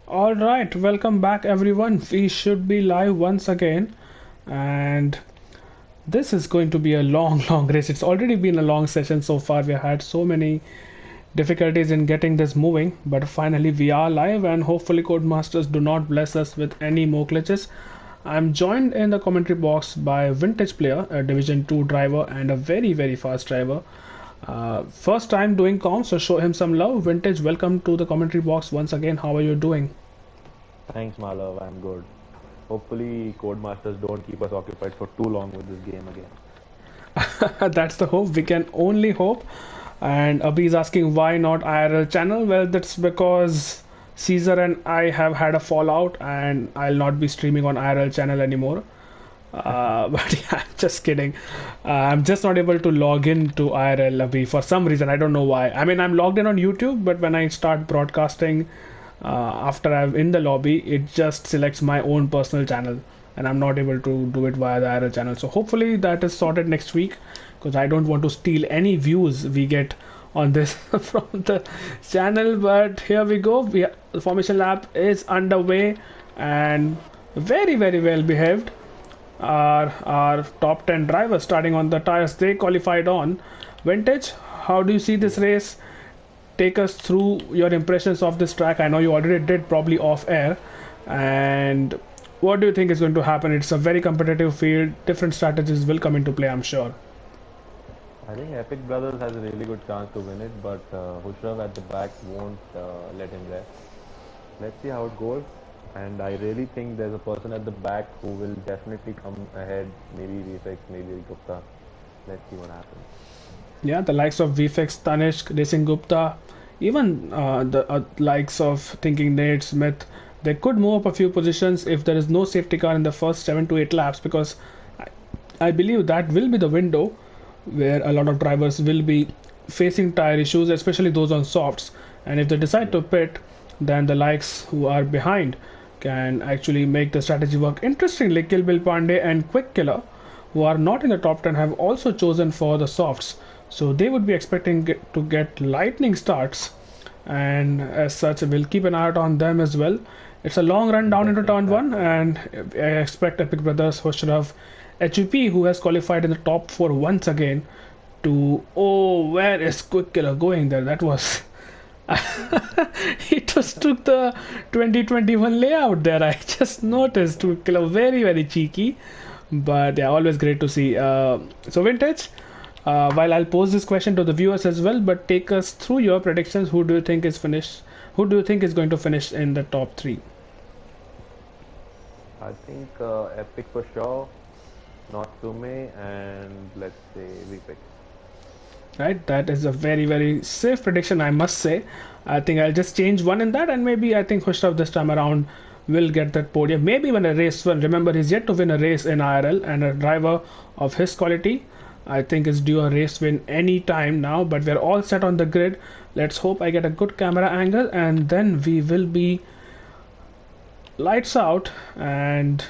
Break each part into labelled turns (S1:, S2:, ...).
S1: All right, welcome back everyone. We should be live once again, and this is going to be a long, long race. It's already been a long session so far. We had so many difficulties in getting this moving, but finally we are live, and hopefully, Codemasters do not bless us with any more glitches. I'm joined in the commentary box by Vintage Player, a Division 2 driver and a very, very fast driver. First time doing comms, so show him some love. Vintage, welcome to the commentary box once again. How are you doing?
S2: Thanks, Malav. I'm good. Hopefully, Codemasters don't keep us occupied for too long with this game again.
S1: That's the hope. We can only hope. And Abhi is asking why not IRL channel. Well, that's because Caesar and I have had a fallout, and I'll not be streaming on IRL channel anymore. But yeah, just kidding. I'm just not able to log in to IRL Abhi for some reason. I don't know why. I mean, I'm logged in on YouTube, but when I start broadcasting after I'm in the lobby, it just selects my own personal channel, and I'm not able to do it via the IRL channel. So hopefully that is sorted next week, because I don't want to steal any views we get on this from the channel. But here we go. The formation lap is underway, and very, very well behaved. Our top 10 drivers starting on the tires they qualified on. Vintage, how do you see this race? Take us through your impressions of this track. I know you already did, probably off air. And what do you think is going to happen? It's a very competitive field. Different strategies will come into play, I'm sure.
S2: I think Epic Brothers has a really good chance to win it, but Hushrav at the back won't let him rest. Let's see how it goes. And I really think there's a person at the back who will definitely come ahead. Maybe VFX, maybe Gupta. Let's see what happens.
S1: Yeah, the likes of VFX, Tanishq, Racing Gupta, even the likes of Thinking Nate, Smith, they could move up a few positions if there is no safety car in the first 7 to 8 laps, because I believe that will be the window where a lot of drivers will be facing tire issues, especially those on softs. And if they decide to pit, then the likes who are behind can actually make the strategy work. Interestingly, Kill Bill Pandey and Quick Killer, who are not in the top 10, have also chosen for the softs. So they would be expecting to get lightning starts, and as such, we'll keep an eye out on them as well. It's a long run down into turn 1, and I expect Epic Brothers, Hoshrav, HUP, who has qualified in the top 4 once again, to. Oh, where is Quick Killer going there? That was. He just took the 2021 layout there. I just noticed. Quick Killer, very, very cheeky. But yeah, always great to see. So, Vintage. While I'll pose this question to the viewers as well, but take us through your predictions. Who do you think is finished? Who do you think is going to finish in the top 3?
S2: I think Epic for sure, not Sume, and let's say VFX.
S1: Right, that is a very, very safe prediction, I must say. I think I'll just change one in that, and maybe I think Hushrav this time around will get that podium. Maybe win a race. Well, remember, he's yet to win a race in IRL, and a driver of his quality, I think, is due a race win any time now. But we're all set on the grid. Let's hope I get a good camera angle, and then we will be lights out, and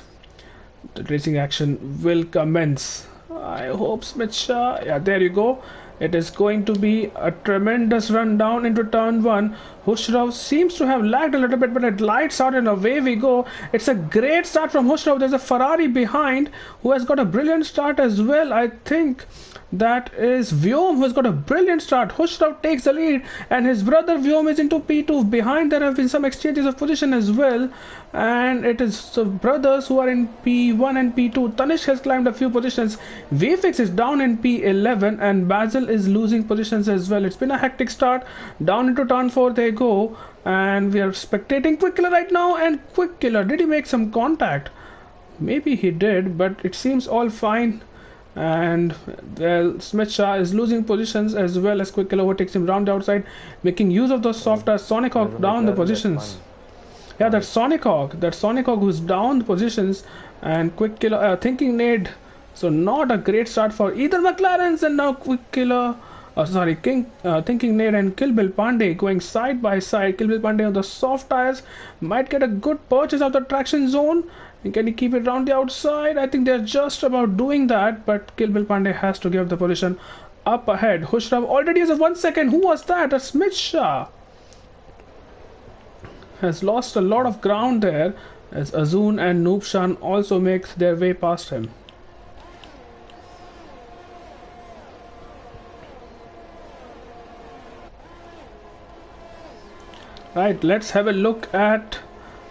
S1: the racing action will commence. I hope Smith Shah. Yeah, there you go. It is going to be a tremendous run down into turn 1. Hushrav seems to have lagged a little bit, but it lights out and away we go. It's a great start from Hushrav. There's a Ferrari behind who has got a brilliant start as well. I think that is Vyom who has got a brilliant start. Hushrav takes the lead, and his brother Vyom is into P2. Behind there have been some exchanges of position as well, and it is the brothers who are in P1 and P2. Tanishq has climbed a few positions. VFX is down in P11, and Basil is losing positions as well. It's been a hectic start. Down into turn 4 they go, and we are spectating Quick Killer right now. And Quick Killer, did he make some contact? Maybe he did, but it seems all fine. And well, Smith Shah is losing positions as well as Quick Killer overtakes him round the outside, making use of those soft tires. Sonic Hawk down the positions. Yeah, that's Sonic Hawk. That's Sonic Hawk who's down the positions, and Quick Killer Thinking Nade. So not a great start for either McLarens, and now Quick Killer. Thinking Nade and Kill Bill Pandey going side by side. Kill Bill Pandey on the soft tires might get a good purchase of the traction zone. And can he keep it around the outside? I think they're just about doing that, but Kill Bill Pandey has to give the position up ahead. Hushrav already has a 1 second. Who was that? A Smith Shah. has lost a lot of ground there as Azun and Noobshan also make their way past him. Right, let's have a look at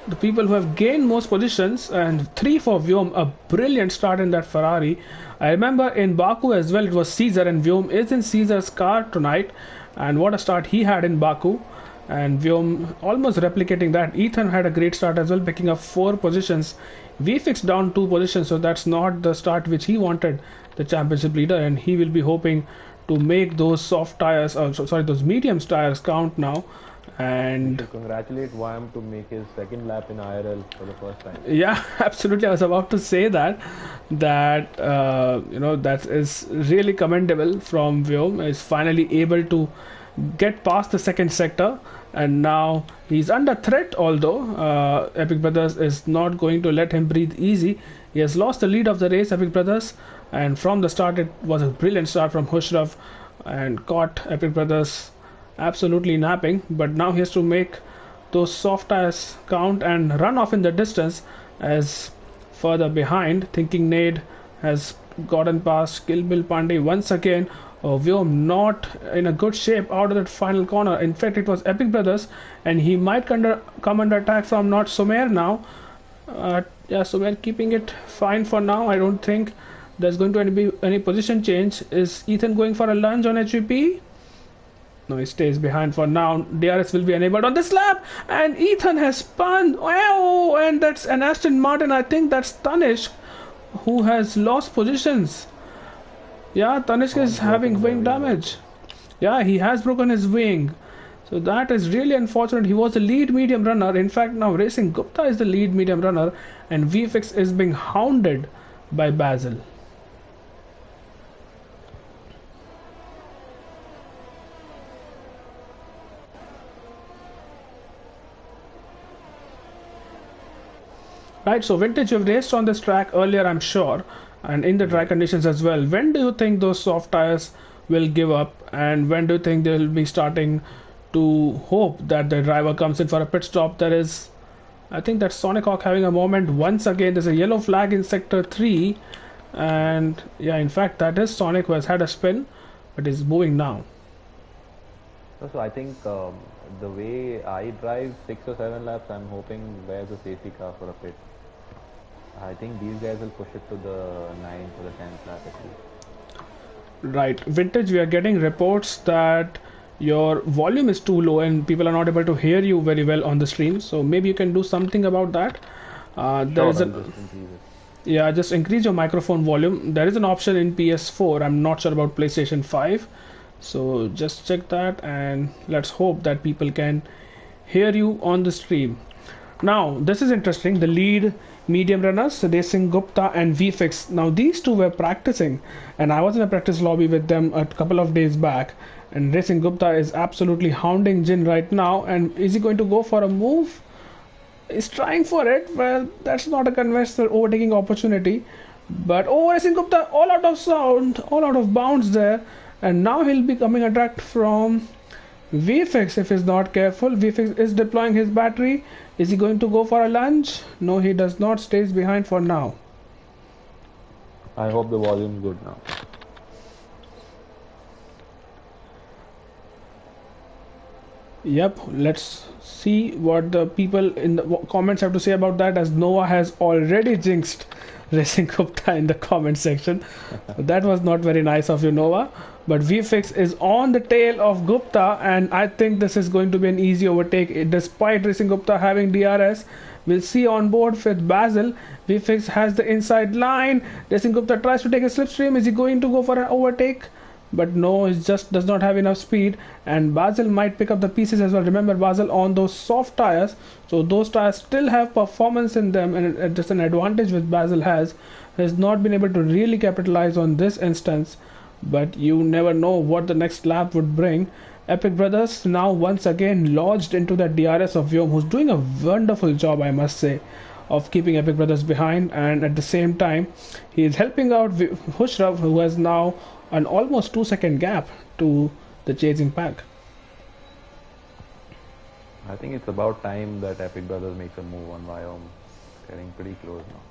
S1: the people who have gained most positions, and 3 for Vyom, a brilliant start in that Ferrari. I remember in Baku as well it was Caesar, and Vyom is in Caesar's car tonight, and what a start he had in Baku, and Vyom almost replicating that. Ethan had a great start as well, picking up 4 positions. VFix down 2 positions, so that's not the start which he wanted, the championship leader, and he will be hoping to make those soft tires, sorry, those medium tires count now. And
S2: to congratulate Wyam to make his second lap in IRL for the first time.
S1: Yeah, absolutely. I was about to say that that is really commendable from Vyom. Is finally able to get past the second sector, and now he's under threat. Although Epic Brothers is not going to let him breathe easy. He has lost the lead of the race, Epic Brothers, and from the start it was a brilliant start from Hushraf and caught Epic Brothers absolutely napping, but now he has to make those soft tires count and run off in the distance as further behind. Thinking Nade has gotten past Kill Bill Pandey once again. Vyom not in a good shape out of that final corner. In fact, it was Epic Brothers, and he might come under attack from not Sumer now. Yeah, Sumer keeping it fine for now. I don't think there's going to be any position change. Is Ethan going for a lunge on HVP? No, he stays behind for now. DRS will be enabled on this lap, and Ethan has spun. Wow, and that's an Aston Martin. I think that's Tanishq who has lost positions. Yeah, Tanishq is having wing damage. Yeah, he has broken his wing. So that is really unfortunate. He was the lead medium runner. In fact, now Racing Gupta is the lead medium runner, and VFX is being hounded by Basil. Right, so Vintage, you've raced on this track earlier, I'm sure, and in the dry conditions as well. When do you think those soft tires will give up, and when do you think they'll be starting to hope that the driver comes in for a pit stop? There is, I think that's Sonic Hawk having a moment once again. There's a yellow flag in sector 3, and yeah, in fact, that is Sonic who has had a spin, but is moving now.
S2: So I think the way I drive 6 or 7 laps, I'm hoping where's the safety car for a pit. I think these guys will push it to the 9th or the 10th lap at least.
S1: Right, Vintage, we are getting reports that your volume is too low and people are not able to hear you very well on the stream. So maybe you can do something about that. Yeah, just increase your microphone volume. There is an option in PS4. I'm not sure about PlayStation 5. So just check that, and let's hope that people can hear you on the stream. Now, this is interesting. The lead medium runners, Racing Gupta and VFX. Now, these two were practicing, and I was in a practice lobby with them a couple of days back. And Racing Gupta is absolutely hounding Jin right now. And is he going to go for a move? He's trying for it. Well, that's not a conventional overtaking opportunity. But Racing Gupta all out of sound, all out of bounds there. And now he'll be coming attacked from VFX if he's not careful. VFX is deploying his battery. Is he going to go for a lunge? No, he does not. Stays behind for now.
S2: I hope the volume's good now.
S1: Yep, let's see what the people in the comments have to say about that, as Noah has already jinxed Racing Gupta in the comment section. That was not very nice of you, Noah. But VFX is on the tail of Gupta, and I think this is going to be an easy overtake despite Racing Gupta having DRS. We'll see on board with Basil. VFX has the inside line. Racing Gupta tries to take a slipstream. Is he going to go for an overtake? But no, he just does not have enough speed, and Basil might pick up the pieces as well. Remember, Basil on those soft tires, so those tires still have performance in them, and just an advantage which Basil has not been able to really capitalize on this instance. But you never know what the next lap would bring. Epic Brothers now once again lodged into that DRS of Vyom, who's doing a wonderful job, I must say, of keeping Epic Brothers behind, and at the same time he is helping out Hushraf, who has now an almost 2-second gap to the chasing pack.
S2: I think it's about time that Epic Brothers makes a move on Vyom. It's getting pretty close now.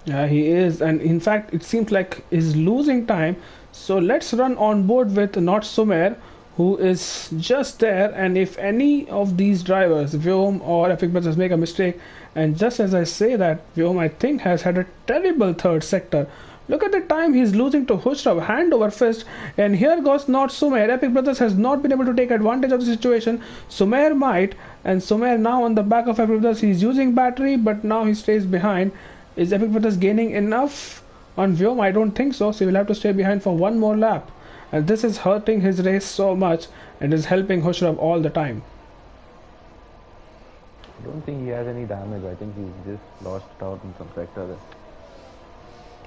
S1: Yeah, he is, and in fact, it seems like he's losing time. So let's run on board with not Sumer, who is just there. And if any of these drivers, Vyom or Epic Brothers, make a mistake, and just as I say that, Vyom I think has had a terrible third sector. Look at the time he's losing to Hushrav, hand over fist, and here goes not Sumer. Epic Brothers has not been able to take advantage of the situation. Sumer might, and Sumer now on the back of Epic Brothers. He's using battery, but now he stays behind. Is Epic Brothers gaining enough on Vyom? I don't think so. So he will have to stay behind for one more lap. And this is hurting his race so much and is helping Hushrav all the time.
S2: I don't think he has any damage. I think he's just lost out in some sector there.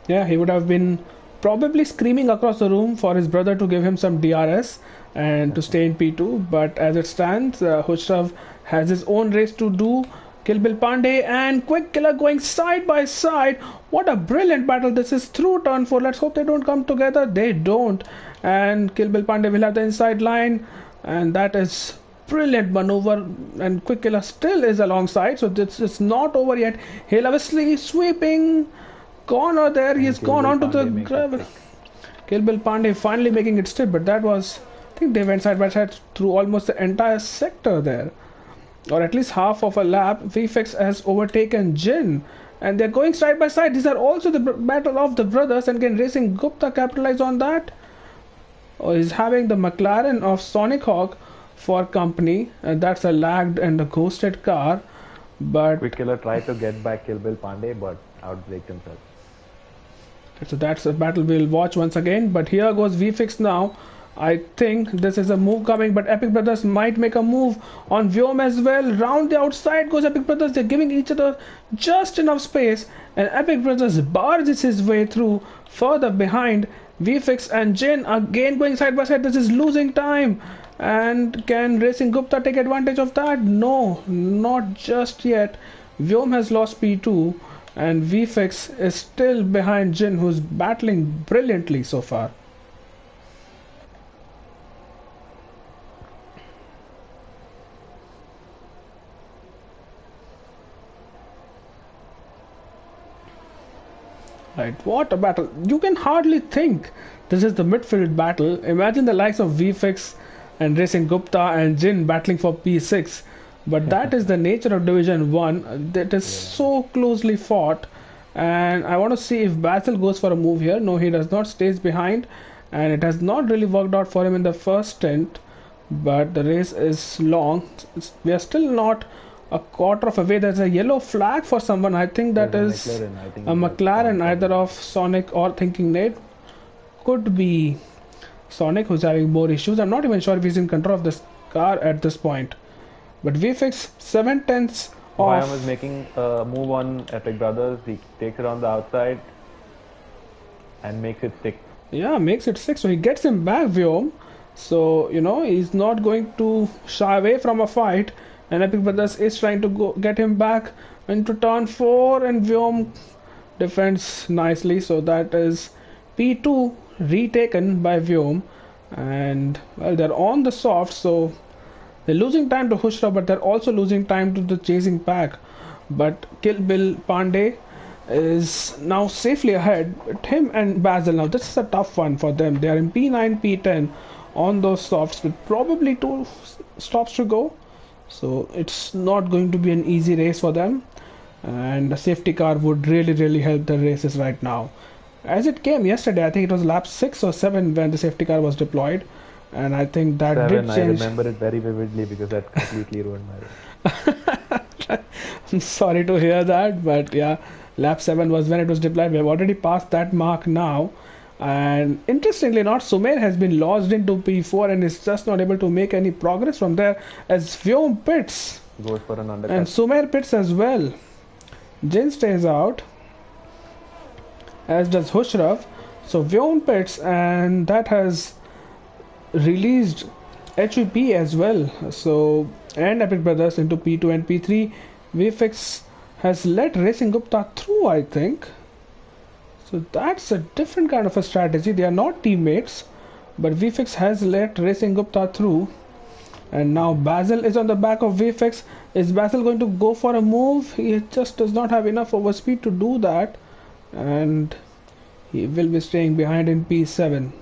S1: Yeah, he would have been probably screaming across the room for his brother to give him some DRS and to stay in P2. But as it stands, Hushrav has his own race to do. Kill Bill Pandey and Quick Killer going side by side. What a brilliant battle this is through turn 4. Let's hope they don't come together. They don't. And Kill Bill Pandey will have the inside line. And that is brilliant maneuver. And Quick Killer still is alongside. So this is not over yet. He'll obviously sweeping corner there. He's gone onto the gravel. Kill Bill Pandey finally making it stiff. But that was, I think they went side by side through almost the entire sector there. Or at least half of a lap. VFX has overtaken Jin, and they're going side by side. These are also the battle of the brothers, and can Racing Gupta capitalize on that? Or is having the McLaren of Sonic Hawk for company, and that's a lagged and a ghosted car. But
S2: Quick Killer tried to get back Kill Bill Pandey, but outbraked himself.
S1: So that's a battle we'll watch once again. But here goes VFX now. I think this is a move coming, but Epic Brothers might make a move on Vyom as well. Round the outside goes Epic Brothers. They're giving each other just enough space, and Epic Brothers barges his way through further behind. VFX and Jin again going side by side. This is losing time. And can Racing Gupta take advantage of that? No, not just yet. Vyom has lost P2, and VFX is still behind Jin, who's battling brilliantly so far. Right, what a battle. You can hardly think this is the midfield battle. Imagine the likes of VFX and Racing Gupta and Jin battling for P6. But that is the nature of Division 1. That is so closely fought. And I want to see if Basil goes for a move here. No, he does not. Stays behind. And it has not really worked out for him in the first stint. But the race is long. We are still not a quarter of a way. There's a yellow flag for someone. I think that is a McLaren, either of Sonic or Thinking Nate. Could be Sonic, who's having more issues. I'm not even sure if he's in control of this car at this point. But VFX 7/10 off.
S2: Vyom is making a move on Epic Brothers. He takes it on the outside and makes it 6.
S1: Yeah, makes it 6. So he gets him back, Vyom. So, you know, he's not going to shy away from a fight. And Epic Brothers is trying to get him back into turn 4, and Vyom defends nicely. So that is P2 retaken by Vyom. And well, they're on the soft, so they're losing time to Hushra, but they're also losing time to the chasing pack. But Kill Bill Pandey is now safely ahead. But him and Basil now, this is a tough one for them. They are in P9, P10 on those softs with probably 2 stops to go. So it's not going to be an easy race for them, and the safety car would really help the races right now. As it came yesterday, I think it was lap 6 or 7 when the safety car was deployed, and I think that
S2: 7,
S1: did change.
S2: I remember it very vividly because that completely ruined my race.
S1: I'm sorry to hear that, but yeah, lap 7 was when it was deployed. We have already passed that mark now. And interestingly not, Sumer has been lodged into P4 and is just not able to make any progress from there as Vyom pits.
S2: Goes for an undercut.
S1: And Sumer pits as well. Jin stays out, as does Hushrav. So Vyom pits, and that has released HUP as well. So, and Epic Brothers into P2 and P3. VFX has let Racing Gupta through, I think. So that's a different kind of a strategy. They are not teammates, but VFX has let Racing Gupta through, And now Basil is on the back of VFX. Is Basil going to go for a move? He just does not have enough overspeed to do that. And he will be staying behind in P7.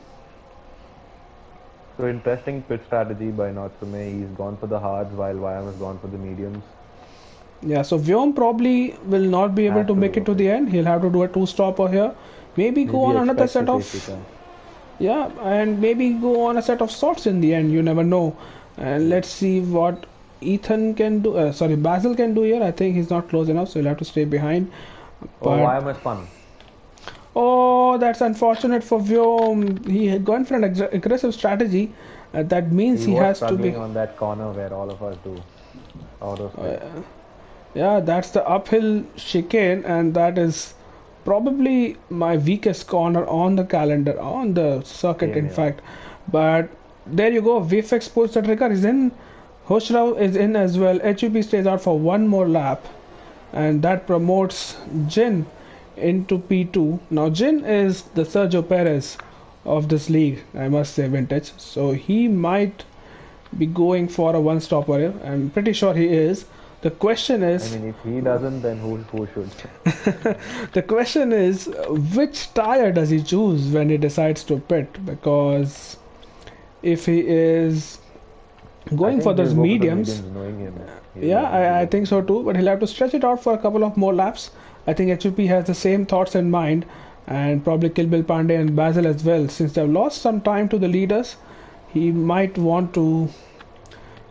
S2: So interesting pit strategy by Natsume. He's gone for the hards while Vyam has gone for the mediums.
S1: Yeah, so Vyom probably will not be able
S2: Has
S1: to
S2: to
S1: make
S2: go
S1: it to
S2: for
S1: the end. He'll have to do a two-stopper here. Maybe go on
S2: Maybe
S1: another
S2: expect
S1: set
S2: a
S1: of...
S2: safety car.
S1: Yeah, and maybe go on a set of sorts in the end. You never know. And let's see what Ethan can do. Sorry, Basil can do here. I think he's not close enough, so he'll have to stay behind.
S2: Oh,
S1: But
S2: Vyam has spun.
S1: oh, that's unfortunate for Vyom. He had gone for an aggressive strategy. That means
S2: He
S1: he
S2: was
S1: has to be.
S2: struggling on that corner where all of us do. Out of spin.
S1: Yeah, that's the uphill chicane, and that is probably my weakest corner on the calendar, on the circuit,
S2: Same
S1: in
S2: here.
S1: fact. But there you go. VFX pulls the trigger, is in. Hoshrao is in as well. HUP stays out for one more lap, and that promotes Jin into P2. Now, Jin is the Sergio Perez of this league, I must say, vintage. So he might be going for a one stopper here. I'm pretty sure he is. The question
S2: I
S1: is,
S2: mean, if he doesn't, then who should?
S1: the question is, which tire does he choose when he decides to pit? Because if he is going for those
S2: he'll go
S1: mediums,
S2: knowing him.
S1: yeah, I think so too. But he'll have to stretch it out for a couple of more laps. I think HUP has the same thoughts in mind, and probably Kill Bill Pandey and Basil as well. Since they've lost some time to the leaders, he might want to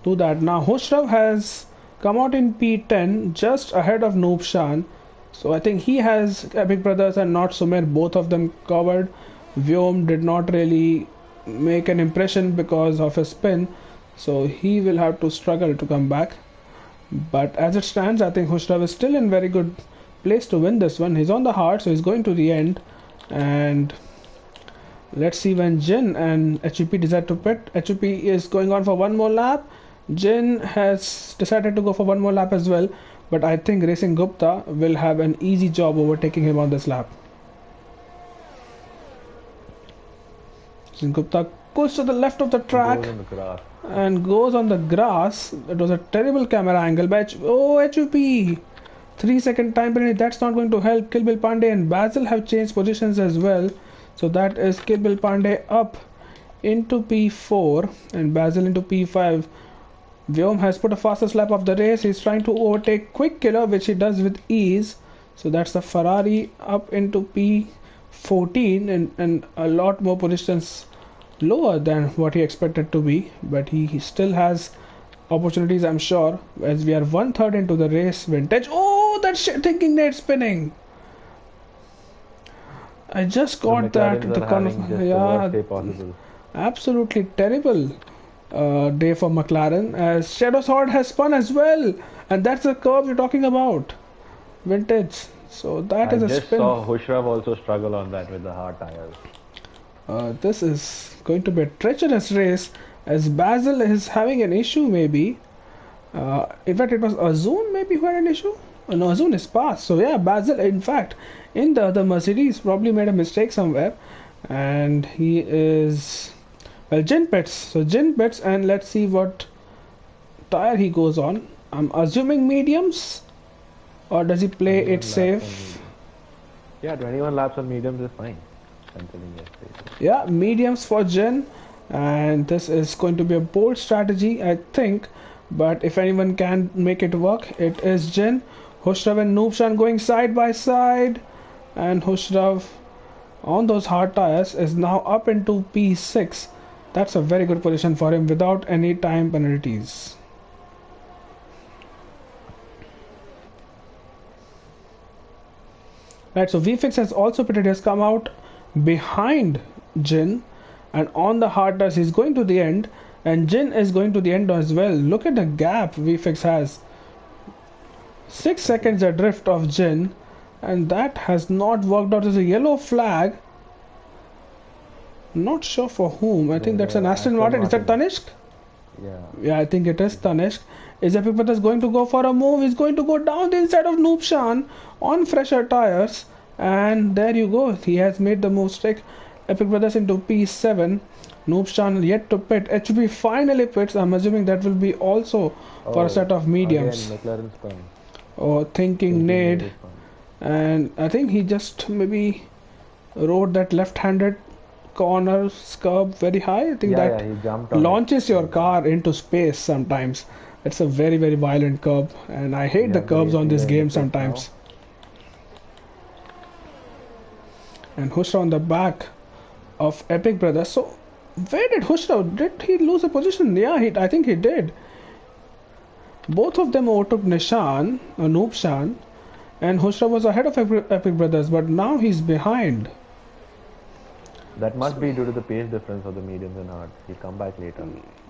S1: do that. Now, Hoshrov has come out in P10 just ahead of Noob Shan. So I think he has Epic Brothers and not Sumer, both of them covered. Vyom did not really make an impression because of his spin, so he will have to struggle to come back. But as it stands, I think Hoshrov is still in very good place to win this one. He's on the hard, so he's going to the end. And let's see when Jin and HUP decide to pit. HUP is going on for one more lap. Jin has decided to go for one more lap as well, but I think Racing Gupta will have an easy job overtaking him on this lap. Racing Gupta goes to the left of the track
S2: Goes in the grass.
S1: and goes on the grass. It was a terrible camera angle by HUP. 3-second time penalty. That's not going to help. Kill Bill Pandey and Basil have changed positions as well. So that is Kill Bill Pandey up into P4 and Basil into P5. Vyom has put a fastest lap of the race. He's trying to overtake Quick Killer, which he does with ease. So that's the Ferrari up into P14 and a lot more positions lower than what he expected to be. But he still has opportunities, I'm sure, as we are 1/3 into the race. Vintage. Oh, that shit thinking net spinning. I just got that.
S2: McLarens are having just the worst day possible.
S1: Absolutely terrible day for McLaren, as Shadow Sword has spun as well, and that's the curve you're talking about, vintage. So that
S2: I
S1: is a
S2: just
S1: spin.
S2: saw Hoshrov also struggle on that with the hard tires.
S1: This is going to be a treacherous race, as Basil is having an issue maybe. In fact, it was Azun maybe who had an issue. No, Azun is past. So yeah, Basil, in fact, in the other Mercedes probably made a mistake somewhere, and he is... Well, Jin pits. So Jin pits, and let's see what tire he goes on. I'm assuming mediums, or does he play
S2: 21
S1: it
S2: laps on
S1: safe?
S2: mediums. Yeah, 21 laps on mediums is fine. Considering yesterday.
S1: Yeah, mediums for Jin, and this is going to be a bold strategy, I think. But if anyone can make it work, it is Jin. Hushrav and Noobshan going side by side, and Hushrav on those hard tires is now up into P6. That's a very good position for him without any time penalties. Right, so VFX has also pitted, has come out behind Jin, and on the hard tires he's going to the end, and Jin is going to the end as well. Look at the gap VFX has. 6 seconds adrift of Jin, and that has not worked out. There's a yellow flag. Not sure for whom. I think that's an Aston Martin. Is that Tanishq?
S2: Yeah.
S1: Yeah, I think it is Tanishq. Is Epic Brothers going to go for a move? He's going to go down the inside of Noobshan on fresher tires. And there you go. He has made the move, stick Epic Brothers into P7. Noobshan yet to pit. HB finally pits. I'm assuming that will be also for a
S2: Oh,
S1: set of
S2: again
S1: mediums.
S2: McLaren spun.
S1: Or thinking
S2: Thinking
S1: Nade.
S2: Nade is spun.
S1: And I think he just maybe rode that left-handed corner curb very high. I think
S2: Yeah,
S1: that
S2: yeah, he jumped on it.
S1: launches your car into space sometimes. It's a very, very violent curb, and I
S2: We
S1: hate the
S2: have the
S1: curbs
S2: race
S1: on this
S2: leader in the
S1: game
S2: pits now.
S1: sometimes. And Hushra on the back of Epic Brothers. So, where did Hushra? Did he lose a position? Yeah, I think he did. Both of them overtook Nishan, Anoop Shan, and Hushra was ahead of Epic Brothers, but now he's behind.
S2: That must
S1: So,
S2: be due to the pace difference of the mediums and hards. He'll come back later.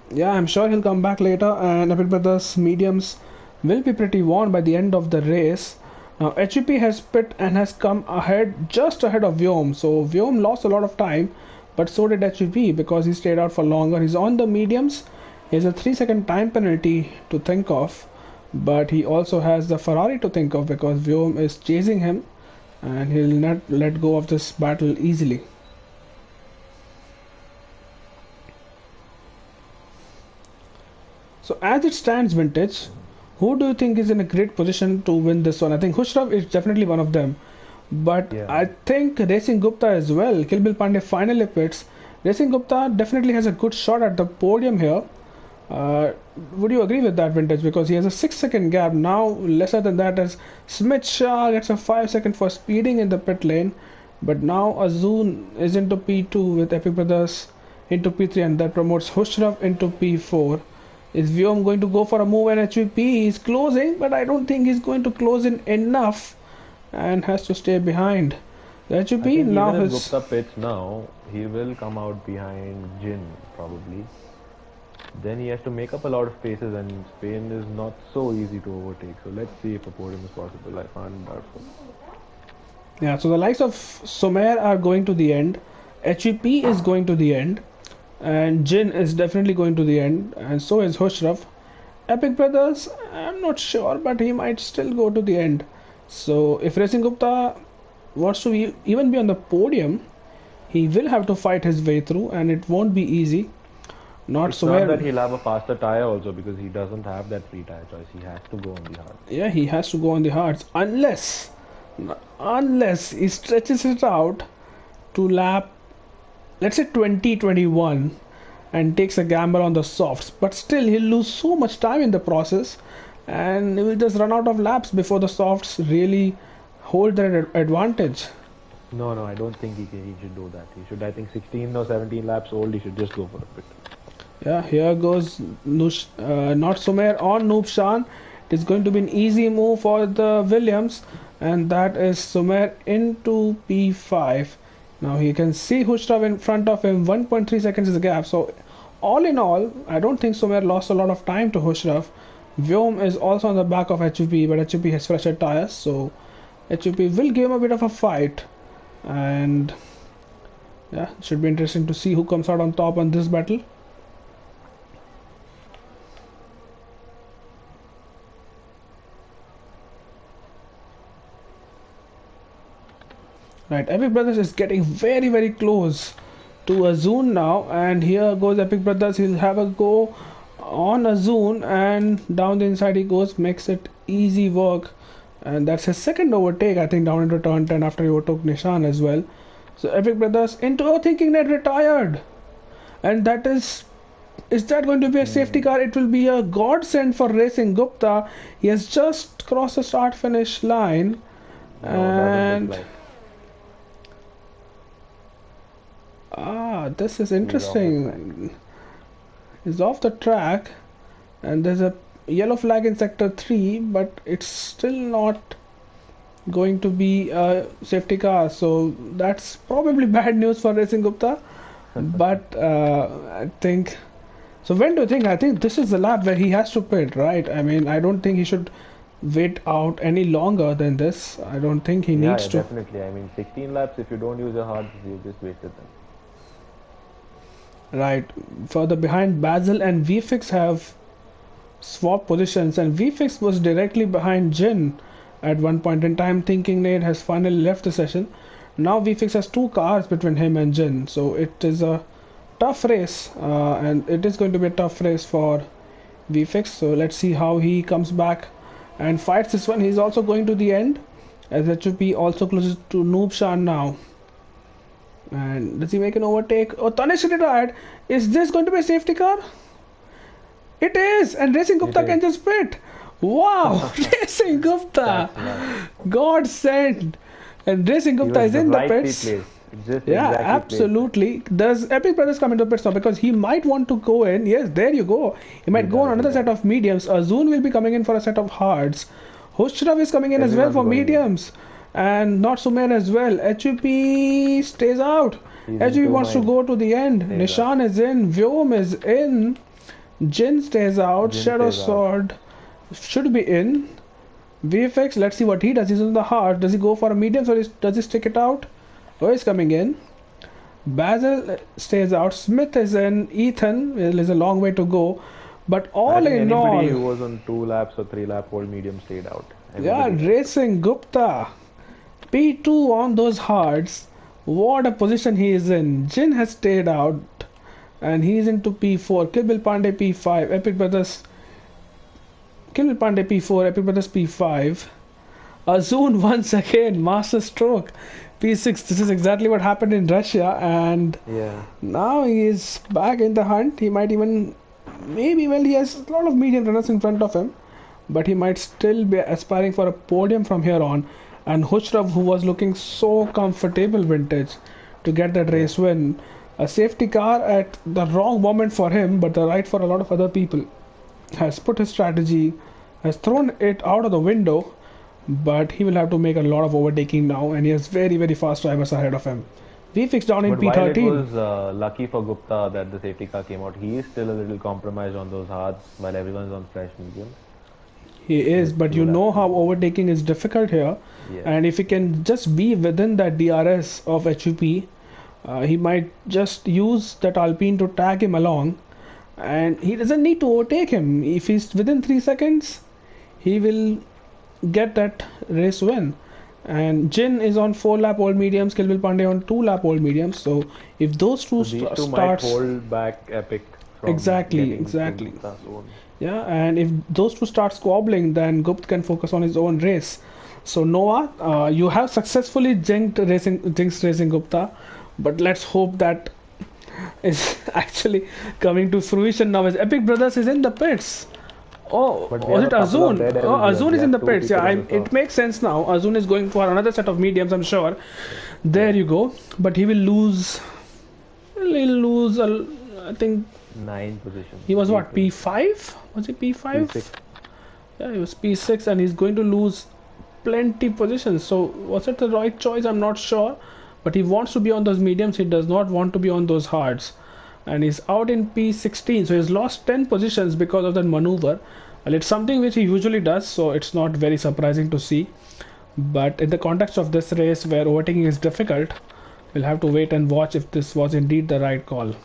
S1: yeah, I'm sure he'll come back later, and Epic Brothers mediums will be pretty worn by the end of the race. Now, HEP has pit and has come ahead, just ahead of Vyom. So, Vyom lost a lot of time, but so did HEP because he stayed out for longer. He's on the mediums. He has a 3-second time penalty to think of, but he also has the Ferrari to think of because Vyom is chasing him and he'll not let go of this battle easily. So as it stands, Vintage, who do you think is in a great position to win this one? I think Hushrav is definitely one of them. But
S2: Yeah.
S1: I think Racing Gupta as well. Kilbil Pandey finally pits. Racing Gupta definitely has a good shot at the podium here. Uh, would you agree with that, Vintage? Because he has a 6-second gap now, lesser than that as Smith Shah gets a 5-second for speeding in the pit lane. But now Azun is into P2 with Epic Brothers into P3, and that promotes Hushrav into P4. Is Vyom going to go for a move in HVP? He's closing, but I don't think he's going to close in enough and has to stay behind. The
S2: I
S1: HVP
S2: think
S1: now
S2: even if
S1: has.
S2: Gupta pits now, he will come out behind Jin probably. Then he has to make up a lot of spaces, and Spain is not so easy to overtake. So let's see if a podium is possible. I find doubtful.
S1: Yeah, so the likes of Somer are going to the end. HVP is going to the end. And Jin is definitely going to the end. And so is Hushraf. Epic Brothers, I'm not sure, but he might still go to the end. So if Racing Gupta wants to even be on the podium, he will have to fight his way through, and it won't be easy. Not
S2: It's not
S1: somewhere.
S2: that he'll have a faster tire also because he doesn't have that free tire choice. He has to go on the hard.
S1: Yeah, he has to go on the hards unless he stretches it out to lap, let's say 2021, and takes a gamble on the softs. But still, he'll lose so much time in the process, and he will just run out of laps before the softs really hold their advantage.
S2: No, no, I don't think he should do that. He should, I think, 16 or 17 laps old, he should just go for a pit.
S1: Yeah, here goes not Sumer on Noob Shan. It is going to be an easy move for the Williams, and that is Sumer into P5. Now you can see Hushrav in front of him, 1.3 seconds is the gap. So, all in all, I don't think Sumer lost a lot of time to Hushrav. Vyom is also on the back of HUP, but HUP has fresher tires, so HUP will give him a bit of a fight. And yeah, it should be interesting to see who comes out on top on this battle. Right, Epic Brothers is getting very, very close to Azun now, and here goes Epic Brothers. He'll have a go on Azun, and down the inside he goes, makes it easy work, and that's his second overtake, I think, down into turn 10 after he overtook Nishan as well. So Epic Brothers into thinking net retired, and that is that going to be a safety car? It will be a godsend for Racing Gupta. He has just crossed the start finish line,
S2: No, doesn't
S1: and
S2: look like.
S1: this is
S2: He's off the track.
S1: interesting. He's off the track, and there's a yellow flag in sector 3, but it's still not going to be a safety car. So that's probably bad news for Racing Gupta. But I think so. When do you think? I think this is the lap where he has to pit, right? I mean, I don't think he should wait out any longer than this. I don't think he
S2: Yeah,
S1: needs
S2: yeah,
S1: to.
S2: definitely. I mean, 16 laps, if you don't use your hards, you just wasted them.
S1: Right. Further behind, Basil and VFix have swapped positions, and VFix was directly behind Jin at one point in time, thinking Nate has finally left the session. Now VFix has two cars between him and Jin, so it is a tough race, and it is going to be a tough race for VFix. So let's see how he comes back and fights this one. He's also going to the end, as HOP also closes to Noob Shan now. And does he make an overtake? Oh, Tanish retired. Is this going to be a safety car? It is, and Racing Gupta can just pit. Wow, Racing Gupta, God sent, and Racing Gupta is in the pits. Yeah, exactly absolutely. Placed. Does Epic Brothers come into the pits now? Because he might want to go in. Yes, there you go. He might go on another set of mediums. Azun will be coming in for a set of hards. Hushrav is coming in as well for mediums. And not Sumer as well. HUP stays out. HUP wants to go to the end. Nishan is in. Vyom is in. Jin stays out. Shadow Sword should be in. VFX, let's see what he does. He's on the hard. Does he go for a medium or does he stick it out? Oh, he's coming in. Basil stays out. Smith is in. Ethan, there's a long way to go. But all in all,
S2: anybody who was on 2 laps or 3 lap old medium stayed out.
S1: Everybody Racing Gupta. P2 on those hards. What a position he is in. Jin has stayed out. And he's into P4. Kilbil Pandey P5. Epic Brothers. Kilbil Pandey P4. Epic Brothers P5. Azun once again. Master stroke. P6. This is exactly what happened in Russia. And now he is back in the hunt. He might even. Maybe, well, he has a lot of medium runners in front of him. But he might still be aspiring for a podium from here on. And Hushrav, who was looking so comfortable vintage to get that race win. A safety car at the wrong moment for him, but the right for a lot of other people. Has put his strategy, has thrown it out of the window, but he will have to make a lot of overtaking now, and he has very, very fast drivers ahead of him. VFix down in P13.
S2: While it was lucky for Gupta that the safety car came out, he is still a little compromised on those hards while everyone's on fresh mediums.
S1: He is, but you know how overtaking is difficult here, and if he can just be within that DRS of HUP, he might just use that Alpine to tag him along, and he doesn't need to overtake him. If he's within 3 seconds, he will get that race win. And Jin is on 4 lap old mediums, Kilbil Pandey on 2 lap old mediums. So if those two starts,
S2: might hold back Epic from
S1: exactly. Yeah, and if those two start squabbling, then Gupta can focus on his own race. So Noah, you have successfully jinxed Racing Gupta. But let's hope that is actually coming to fruition now as Epic Brothers is in the pits. Oh, was it Azun? Oh, Azun is in the pits. Yeah, it makes sense now. Azun is going for another set of mediums, I'm sure. There you go. But he will lose. He'll lose, I think,
S2: 9 positions.
S1: He was what, P5? Was he P5?
S2: P6.
S1: Yeah, he was P6 and he's going to lose plenty positions. So, was it the right choice? I'm not sure. But he wants to be on those mediums, he does not want to be on those hards. And he's out in P16, so he's lost 10 positions because of that maneuver. Well, it's something which he usually does, so it's not very surprising to see. But in the context of this race where overtaking is difficult, we'll have to wait and watch if this was indeed the right call.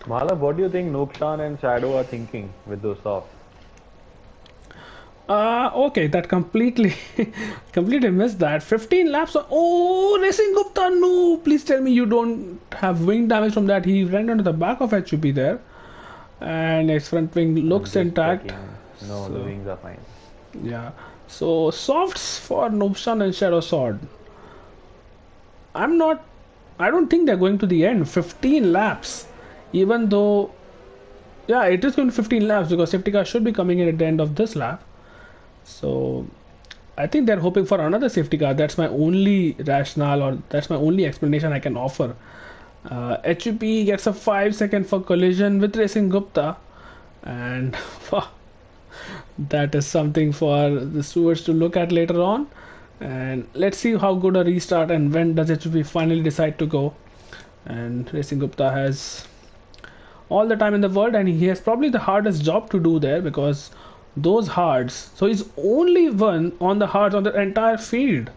S2: Malav, what do you think Noobshan and Shadow are thinking with those softs?
S1: Okay, that completely missed that. 15 laps. Oh, Racing Gupta, no! Please tell me you don't have wing damage from that. He ran onto the back of HUP there. And his front wing looks intact.
S2: No, so, the wings are fine.
S1: Yeah. So, softs for Noobshan and Shadow Sword. I don't think they're going to the end. 15 laps. Even though, yeah, it is going to 15 laps because safety car should be coming in at the end of this lap. So I think they're hoping for another safety car. That's my only rationale, or that's my only explanation I can offer. HUP gets a 5-second for collision with Racing Gupta, and that is something for the stewards to look at later on. And let's see how good a restart and when does HUP finally decide to go. And Racing Gupta has all the time in the world, and he has probably the hardest job to do there because those hards, so he's only one on the hards on the entire field.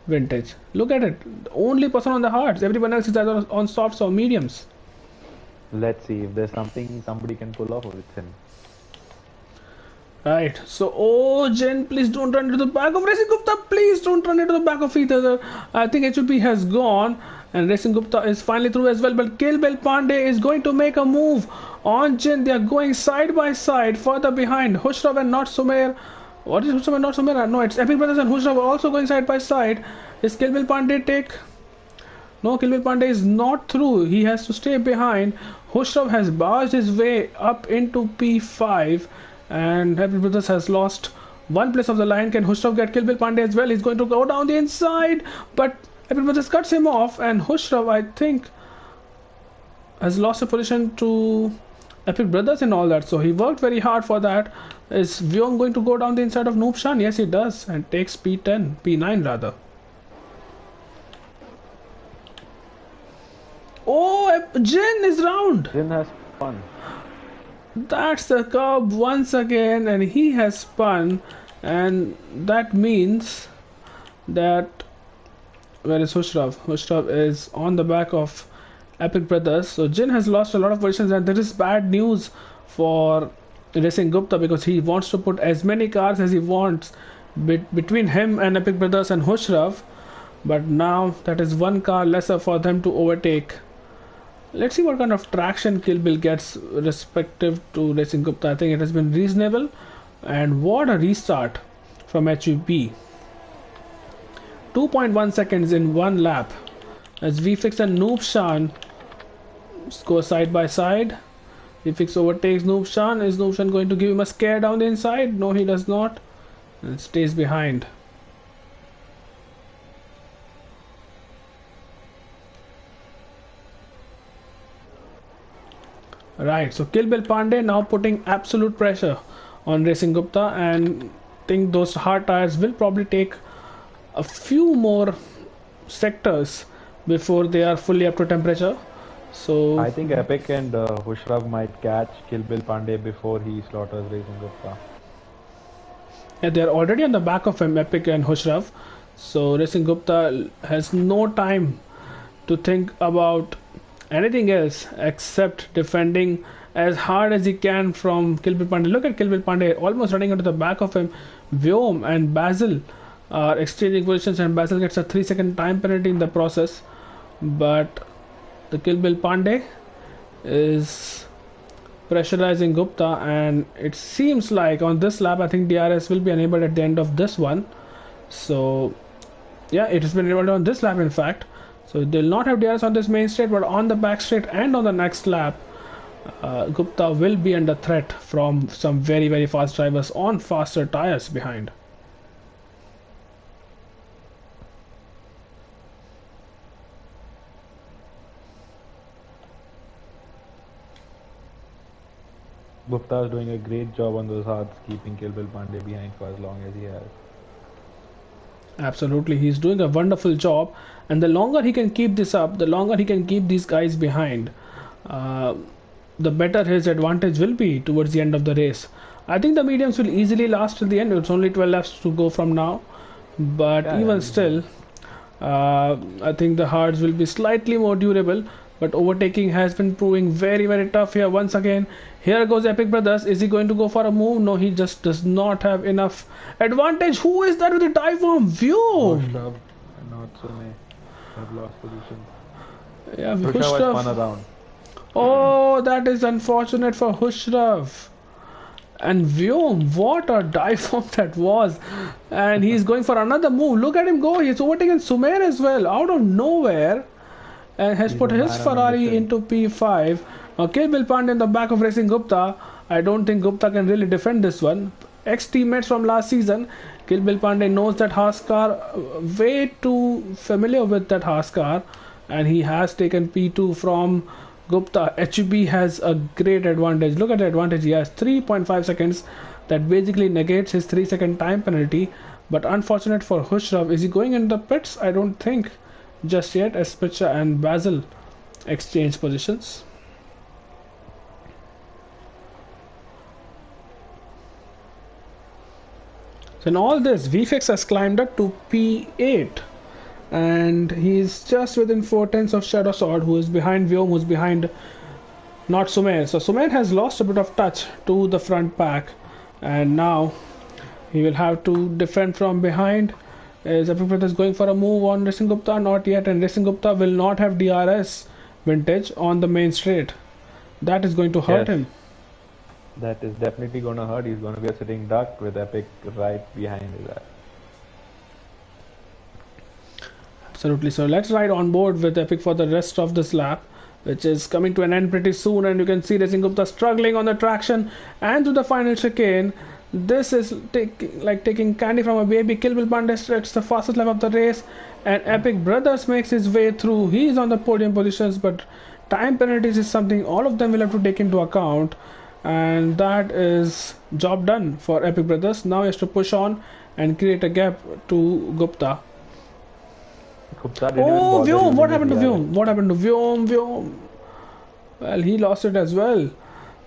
S1: Vintage, look at it, the only person on the hards, everyone else is either on softs or mediums.
S2: Let's see if there's something somebody can pull off with him.
S1: Right, so oh Jen, please don't run into the back of Racing Gupta, please don't run into the back of either. I think HUP has gone, And Racing Gupta is finally through as well, but Kill Bill Pandey is going to make a move on Jin. They are going side by side, further behind. Hushrav and not Sumer. What is Hushrav and not Sumer? No, it's Epic Brothers and Hushrav are also going side by side. Is Kill Bill Pandey take? No, Kill Bill Pandey is not through. He has to stay behind. Hushrav has barged his way up into P5, and Epic Brothers has lost one place of the line. Can Hushrav get Kill Bill Pandey as well? He's going to go down the inside, but Epic Brothers cuts him off, and Hushrav, I think, has lost a position to Epic Brothers and all that. So he worked very hard for that. Is Vyom going to go down the inside of Noobshan? Yes, he does, and takes P10, P9 rather. Oh, Jin is round.
S2: Jin has fun.
S1: That's the curb once again, and he has spun, and that means that where is Hushrav? Hushrav is on the back of Epic Brothers. So Jin has lost a lot of positions, and that is bad news for Racing Gupta because he wants to put as many cars as he wants between him and Epic Brothers and Hushrav, but now that is one car lesser for them to overtake. Let's see what kind of traction Kill Bill gets respective to Racing Gupta. I think it has been reasonable, and what a restart from HUP. 2.1 seconds in one lap as VFix and Noobshan go side by side. VFix overtakes Noobshan. Is Noobshan going to give him a scare down the inside? No, he does not, and stays behind. Right, so Kill Bill Pandey now putting absolute pressure on Racing Gupta, and think those hard tires will probably take a few more sectors before they are fully up to temperature. So
S2: I think Epic and Hushrav might catch Kill Bill Pandey before he slaughters Racing Gupta.
S1: yeah, they're already on the back of him, Epic and Hushrav. So Racing Gupta has no time to think about anything else except defending as hard as he can from Kill Bill Pandey. Look at Kill Bill Pandey almost running into the back of him. Vyom and Basil are exchanging positions, and Basil gets a 3-second time penalty in the process, but the Kill Bill Pandey is pressurizing Gupta, and it seems like on this lap I think DRS will be enabled at the end of this one. So yeah, it has been enabled on this lap in fact. So they'll not have DRS on this main straight, but on the back straight and on the next lap Gupta will be under threat from some very fast drivers on faster tires behind.
S2: Gupta is doing a great job on those hards, keeping Kill Bill Pandey behind for as long as he has.
S1: Absolutely, he's doing a wonderful job, and the longer he can keep this up, the longer he can keep these guys behind, the better his advantage will be towards the end of the race. I think the mediums will easily last till the end. It's only 12 laps to go from now, but
S2: Yeah,
S1: even
S2: yeah.
S1: still, I think the hards will be slightly more durable. But overtaking has been proving very tough here once again. Here goes Epic Brothers. Is he going to go for a move? No, he just does not have enough advantage. Who is that with the dive bomb? View!
S2: Hushrav and not Sune have lost position.
S1: Yeah,
S2: Hushrav has
S1: Hushrav.
S2: spun around.
S1: Oh, that is unfortunate for Hushrav. And Vyom, what a dive bomb that was. And he's going for another move. Look at him go. He's overtaken Sumer as well, out of nowhere. And has
S2: He's
S1: put
S2: a
S1: his
S2: man on a
S1: Ferrari
S2: mission.
S1: into P5. Okay, Bill Pandey in the back of Racing Gupta. I don't think Gupta can really defend this one. Ex-teammates from last season. Kill Bill Pandey knows that Haas car, way too familiar with that Haas car, and he has taken P2 from Gupta. HB has a great advantage. Look at the advantage he has, 3.5 seconds. That basically negates his 3-second time penalty. But unfortunate for Hushrav. Is he going in the pits? I don't think just yet, as Pitcha and Basil exchange positions. So in all this, VFX has climbed up to P8, and he's just within 4 tenths of Shadow Sword, who is behind Vyom, who's behind not Sumer. So Sumer has lost a bit of touch to the front pack, and now he will have to defend from behind. Is Epic Brothers going for a move on Racing Gupta? Not yet, and Racing Gupta will not have DRS vintage on the main straight. That is going to hurt
S2: Yes,
S1: him.
S2: that is definitely gonna hurt. He's gonna be a sitting duck with Epic right behind his ass.
S1: Absolutely. So let's ride on board with Epic for the rest of this lap, which is coming to an end pretty soon. And you can see Racing Gupta struggling on the traction and to the final chicane. This is taking candy from a baby. Kill Bill Pandey it's the fastest lap of the race, and Epic Brothers makes his way through. He's on the podium positions, but time penalties is something all of them will have to take into account, and that is job done for Epic Brothers. Now he has to push on and create a gap to Gupta.
S2: Gupta didn't even
S1: Oh,
S2: bother
S1: Vyom! What
S2: using
S1: happened to
S2: the DRS.
S1: Vyom? What happened to Vyom? Vyom? Well, he lost it as well.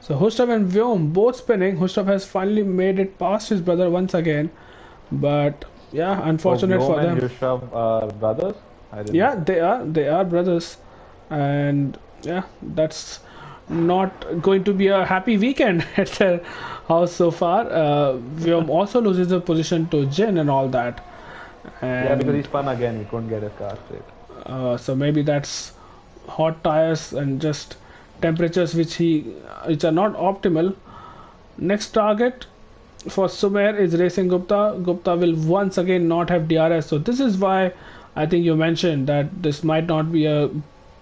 S1: So Hustav and Vyom both spinning. Hustav has finally made it past his brother once again, but yeah,
S2: So
S1: unfortunate for
S2: Vyom and
S1: them.
S2: Yushrav are brothers? I didn't
S1: Yeah,
S2: know.
S1: they are brothers, and yeah, that's not going to be a happy weekend at their house so far. Vyom also loses the position to Jin and all that,
S2: Yeah, because he
S1: and
S2: spun again. He couldn't get his car straight.
S1: so maybe that's hot tires and just temperatures which are not optimal. Next target for Sumer is Racing Gupta. Gupta will once again not have DRS, so this is why I think you mentioned that this might not be a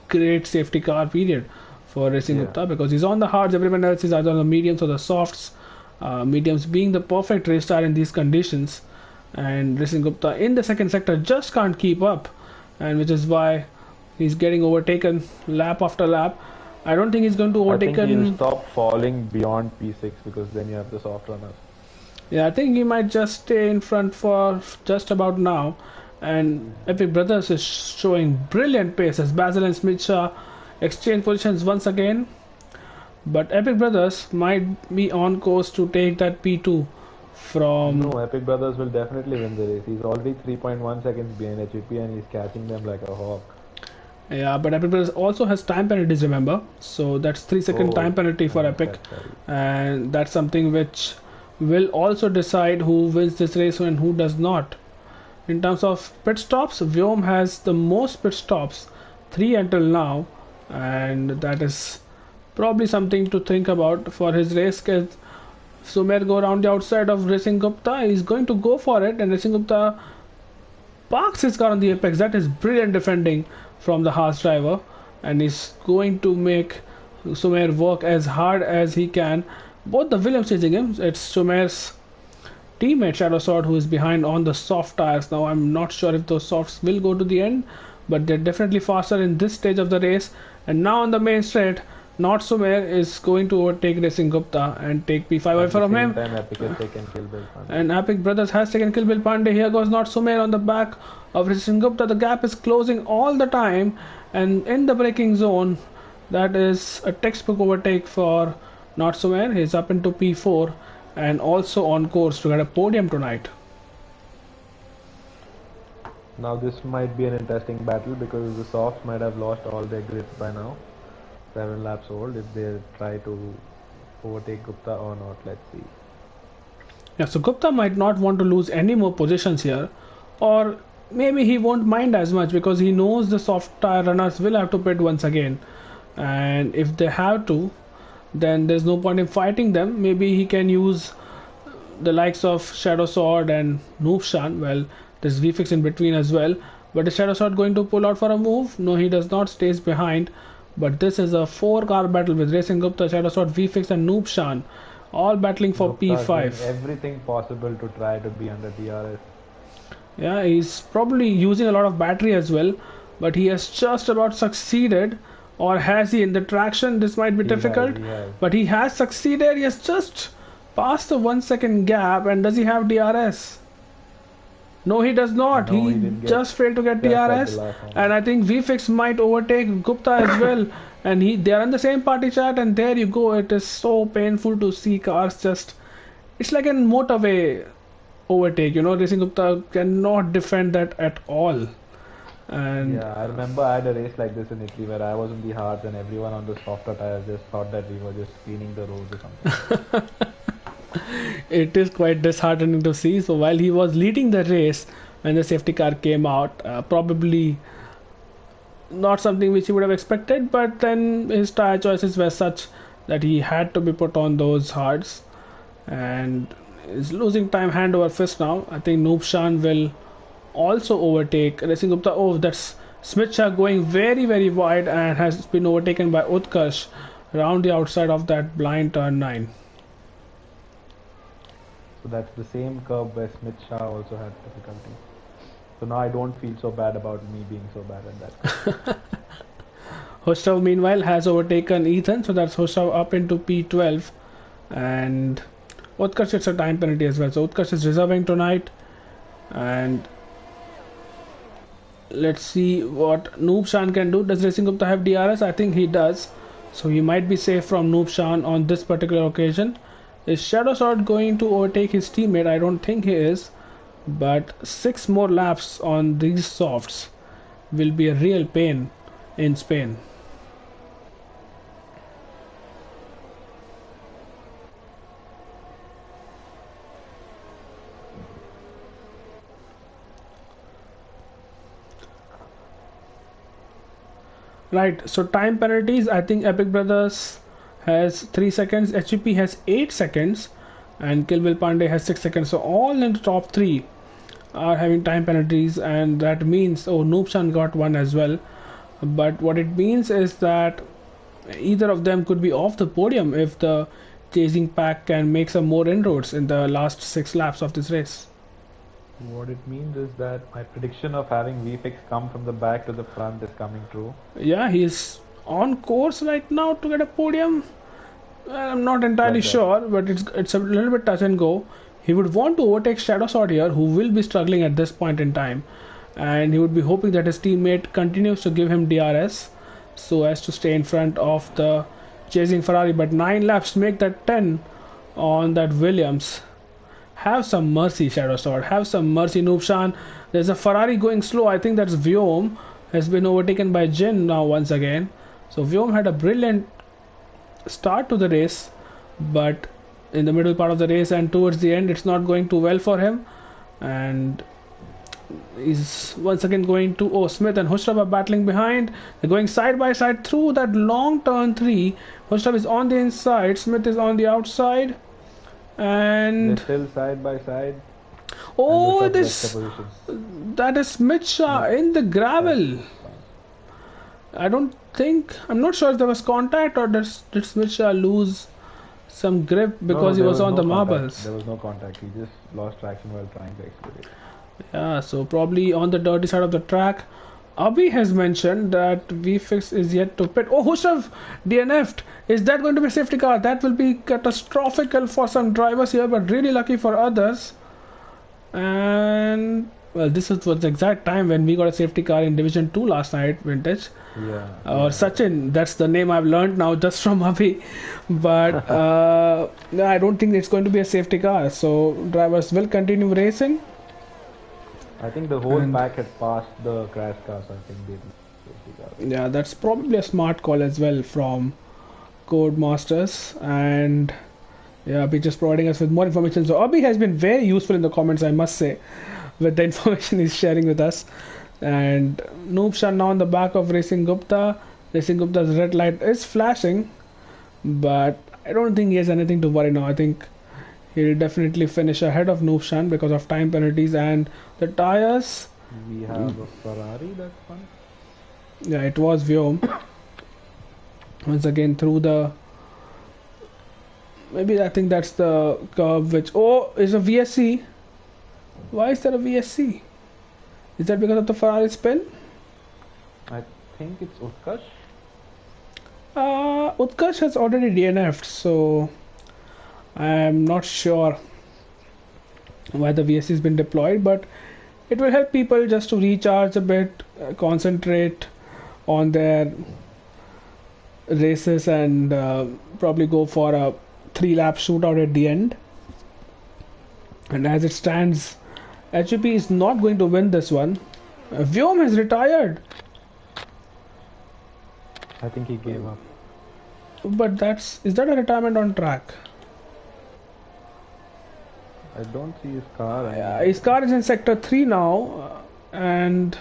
S1: great safety car period for Racing
S2: Yeah.
S1: Gupta, because he's on the hards. Everyone else is either on the mediums or the softs. Mediums being the perfect race tire in these conditions, and Racing Gupta in the second sector just can't keep up, and which is why he's getting overtaken lap after lap. I don't think he's going to
S2: I think he'll
S1: overtaken.
S2: stop falling beyond P6 because then you have the soft runners.
S1: Yeah, I think he might just stay in front for just about now. And Epic Brothers is showing brilliant pace as Basil and Smith Shah exchange positions once again. But Epic Brothers might be on course to take that P2
S2: No,
S1: from.
S2: Epic Brothers will definitely win the race. He's already 3.1 seconds behind HEP and he's catching them like a hawk.
S1: Yeah, but Epic Brothers also has time penalties, remember? So that's 3 second time
S2: Oh,
S1: penalty
S2: I
S1: for
S2: missed
S1: Epic.
S2: that. Sorry.
S1: And that's something which will also decide who wins this race and who does not. In terms of pit stops, Vyom has the most pit stops, 3 until now, and that is probably something to think about for his race. Because Sumer go around the outside of Racing Gupta, he's going to go for it, and Racing Gupta parks his car on the apex. That is brilliant defending from the Haas driver, and he's going to make Sumer work as hard as he can. Both the Williams chasing him. It's Sumer's teammate Shadow Sword who is behind on the soft tires. Now I'm not sure if those softs will go to the end, but they're definitely faster in this stage of the race. And now on the main straight, not Sumer is going to overtake Racing Gupta and take P5 away
S2: At the
S1: from
S2: same
S1: him.
S2: time, Epic has taken Kill Bill Fun.
S1: And Epic Brothers has taken Kill Bill Pandey. Here goes not Sumer on the back of Racing Gupta. The gap is closing all the time, and in the braking zone, that is a textbook overtake for not Sumer. He's up into P4 and also on course to get a podium tonight.
S2: Now this might be an interesting battle because the softs might have lost all their grips by now. 7 laps old if they try to overtake Gupta or not. Let's see.
S1: Yeah, so Gupta might not want to lose any more positions here, or maybe he won't mind as much because he knows the soft tire runners will have to pit once again, and if they have to, then there's no point in fighting them. Maybe he can use the likes of Shadow Sword and Noobshan. Well, there's VFix in between as well. But is Shadow Sword going to pull out for a move? No, he does not. Stays behind. But this is a 4-car battle with Racing Gupta, Shadow Sword, VFix, and Noobshan, all battling for
S2: Gupta is doing
S1: P5.
S2: everything possible to try to be under DRS.
S1: Yeah, he's probably using a lot of battery as well, but he has just about succeeded. Or has he in the traction? This might be difficult,
S2: He has.
S1: but he has succeeded. He has just passed the 1 second gap. And does he have DRS? No, he does not.
S2: No,
S1: He
S2: he didn't get
S1: just failed to get
S2: just at the
S1: DRS,
S2: last moment.
S1: and I think VFix might overtake Gupta as well. And they are in the same party chat, and there you go. It is so painful to see cars just. It's like a motorway overtake. Racing Gupta cannot defend that at all. And
S2: Yeah, I remember I had a race like this in Italy where I was in the hards and everyone on the softer tires just thought that we were just cleaning the roads or something.
S1: it is quite disheartening to see. So while he was leading the race, when the safety car came out. Probably not something which he would have expected, but then his tire choices were such that he had to be put on those hards, and is losing time hand over fist now. I think Noobshan will also overtake Racing Gupta. Oh, that's Smith Shah going very wide and has been overtaken by Utkarsh around the outside of that blind turn 9.
S2: So that's the same curve where Smith Shah also had difficulty. So now I don't feel so bad about me being so bad at that.
S1: Hustav meanwhile has overtaken Ethan, so that's Hustav up into P12, and Utkarsh gets a time penalty as well. So Utkarsh is reserving tonight, and let's see what Noobshan can do. Does Racing Gupta have DRS? I think he does, so he might be safe from Noobshan on this particular occasion. Is Shadow Sword going to overtake his teammate? I don't think he is, but 6 more laps on these softs will be a real pain in Spain. Right, so time penalties. I think Epic Brothers has 3 seconds, HEP has 8 seconds, and Kill Bill Pandey has 6 seconds. So all in the top 3 are having time penalties, and that means, oh, Noobshan got one as well. But what it means is that either of them could be off the podium if the chasing pack can make some more inroads in the last 6 laps of this race.
S2: What it means is that my prediction of having VFX come from the back to the front is coming true.
S1: Yeah, he's on course right now to get a podium. I'm not entirely sure, but it's a little bit touch and go. He would want to overtake Shadow Sword here, who will be struggling at this point in time, and he would be hoping that his teammate continues to give him DRS so as to stay in front of the chasing Ferrari. But 9 laps make that 10 on that Williams. Have some mercy, Shadow Sword. Have some mercy, Noobshan. There's a Ferrari going slow. I think that's Vyom. Has been overtaken by Jin now once again. So Vyom had a brilliant start to the race, but in the middle part of the race and towards the end, it's not going too well for him. And he's once again going to... Oh, Smith and Hushrav are battling behind. They're going side by side through that long turn 3. Hushrav is on the inside. Smith is on the outside. And
S2: they're still side by side.
S1: Oh, that is Smith Shah in the gravel. I'm not sure if there was contact, or did Smith Shah lose some grip because he was on the marbles.
S2: There was no contact. He just lost traction while trying to accelerate.
S1: Yeah, so probably on the dirty side of the track. Abhi has mentioned that VFix is yet to pit. Oh, Hushrav DNF'd. Is that going to be a safety car? That will be catastrophical for some drivers here, but really lucky for others. And well, this was the exact time when we got a safety car in Division 2 last night, Vintage.
S2: Yeah.
S1: Or Sachin, that's the name I've learned now just from Abhi. But I don't think it's going to be a safety car. So drivers will continue racing.
S2: I think the whole pack had passed the crash car, so I think they...
S1: Yeah, that's probably a smart call as well from Codemasters. And yeah, Abhi just providing us with more information. So Abhi has been very useful in the comments, I must say, with the information he's sharing with us. And Noobshan now on the back of Racing Gupta. Racing Gupta's red light is flashing, but I don't think he has anything to worry now. I think he'll definitely finish ahead of Noobshan because of time penalties and the tires.
S2: We have a Ferrari, that's fun.
S1: Yeah, it was Vyom. Once again through the... Maybe I think that's the curve which... Oh, is a VSC. Why is there a VSC? Is that because of the Ferrari spin?
S2: I think it's Utkarsh.
S1: Utkarsh has already DNF'd, so I'm not sure why the VSC has been deployed, but it will help people just to recharge a bit, concentrate on their races, and probably go for a 3-lap shootout at the end. And as it stands, HEP is not going to win this one. Vyom has retired.
S2: I think he gave up.
S1: But is that a retirement on track?
S2: I don't see his car
S1: His
S2: anymore.
S1: car is in sector 3 now, and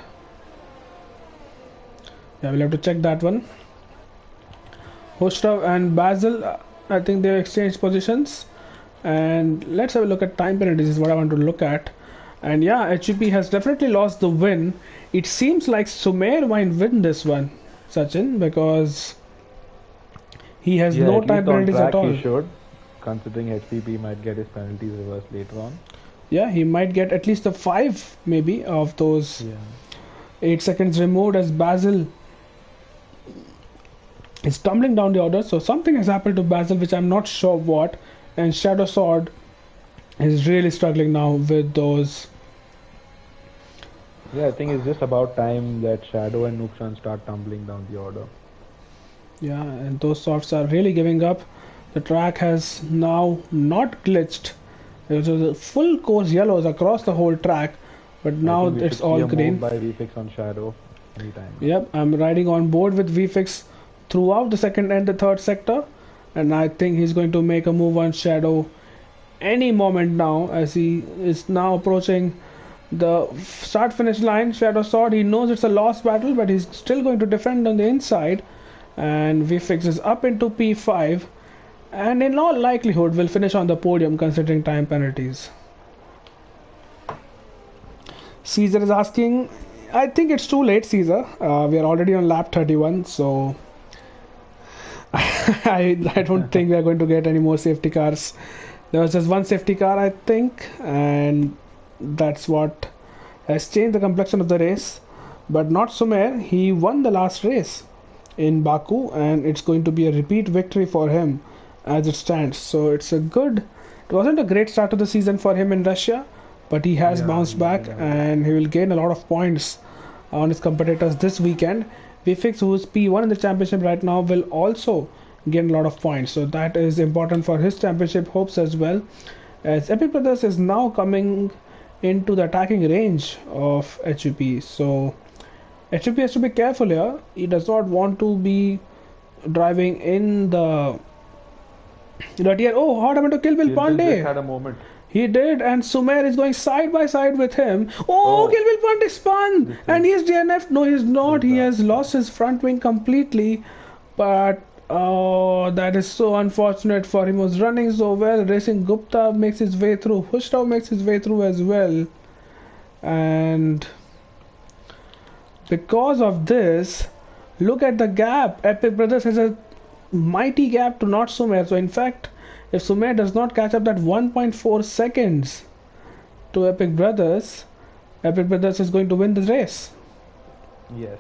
S1: yeah, we'll have to check that one. Hostrov and Basil, I think they exchanged positions. And let's have a look at time penalties, is what I want to look at. And yeah, HEP has definitely lost the win. It seems like Sumer might win this one, Sachin, because he has
S2: Yeah,
S1: no
S2: at
S1: time
S2: least on
S1: penalties at
S2: track he
S1: all.
S2: should, considering HPP might get his penalties reversed later on.
S1: Yeah, he might get at least a 5 maybe of those
S2: Yeah.
S1: 8 seconds removed, as Basil is tumbling down the order. So something has happened to Basil, which I'm not sure what. And Shadow Sword is really struggling now with those.
S2: Yeah, I think it's just about time that Shadow and Nukshan start tumbling down the order.
S1: Yeah, and those softs are really giving up. The track has now not glitched. There was a full course yellows across the whole track, but
S2: I
S1: now
S2: think we
S1: it's
S2: should see
S1: all
S2: a move
S1: green.
S2: by VFix on Shadow anytime now.
S1: Yep, I'm riding on board with VFix throughout the second and the third sector, and I think he's going to make a move on Shadow any moment now, as he is now approaching the start finish line. Shadow Sword, he knows it's a lost battle, but he's still going to defend on the inside, and VFix is up into P5, and in all likelihood will finish on the podium considering time penalties. Caesar is asking, I think it's too late, Caesar. We are already on lap 31, so I don't think we are going to get any more safety cars. There was just one safety car, I think, and that's what has changed the complexion of the race. But not Sumer. He won the last race in Baku, and it's going to be a repeat victory for him as it stands. So it's a good. It wasn't a great start to the season for him in Russia, but he has
S2: Yeah,
S1: bounced
S2: he
S1: back,
S2: did have that.
S1: and he will gain a lot of points on his competitors this weekend. Vfix, who is P1 in the championship right now, will also gain a lot of points. So that is important for his championship hopes as well. As Epic Brothers is now coming into the attacking range of HUP. So HUP has to be careful here. He does not want to be driving in the tier. Oh, what happened to Kill Bill
S2: Kilvin just
S1: Pandey?
S2: had a moment.
S1: He did, and Sumer is going side by side with him. Oh,
S2: Oh,
S1: Kill Bill Pandey spun,
S2: this
S1: and
S2: is
S1: he is DNF. No, he's not. He has
S2: disaster.
S1: lost his front wing completely. But oh, that is so unfortunate for him. He was running so well. Racing Gupta makes his way through. Hushtav makes his way through as well. And because of this, look at the gap. Epic Brothers has a mighty gap to not Sumer. So in fact, if Sumer does not catch up that 1.4 seconds to Epic Brothers is going to win this race.
S2: Yes.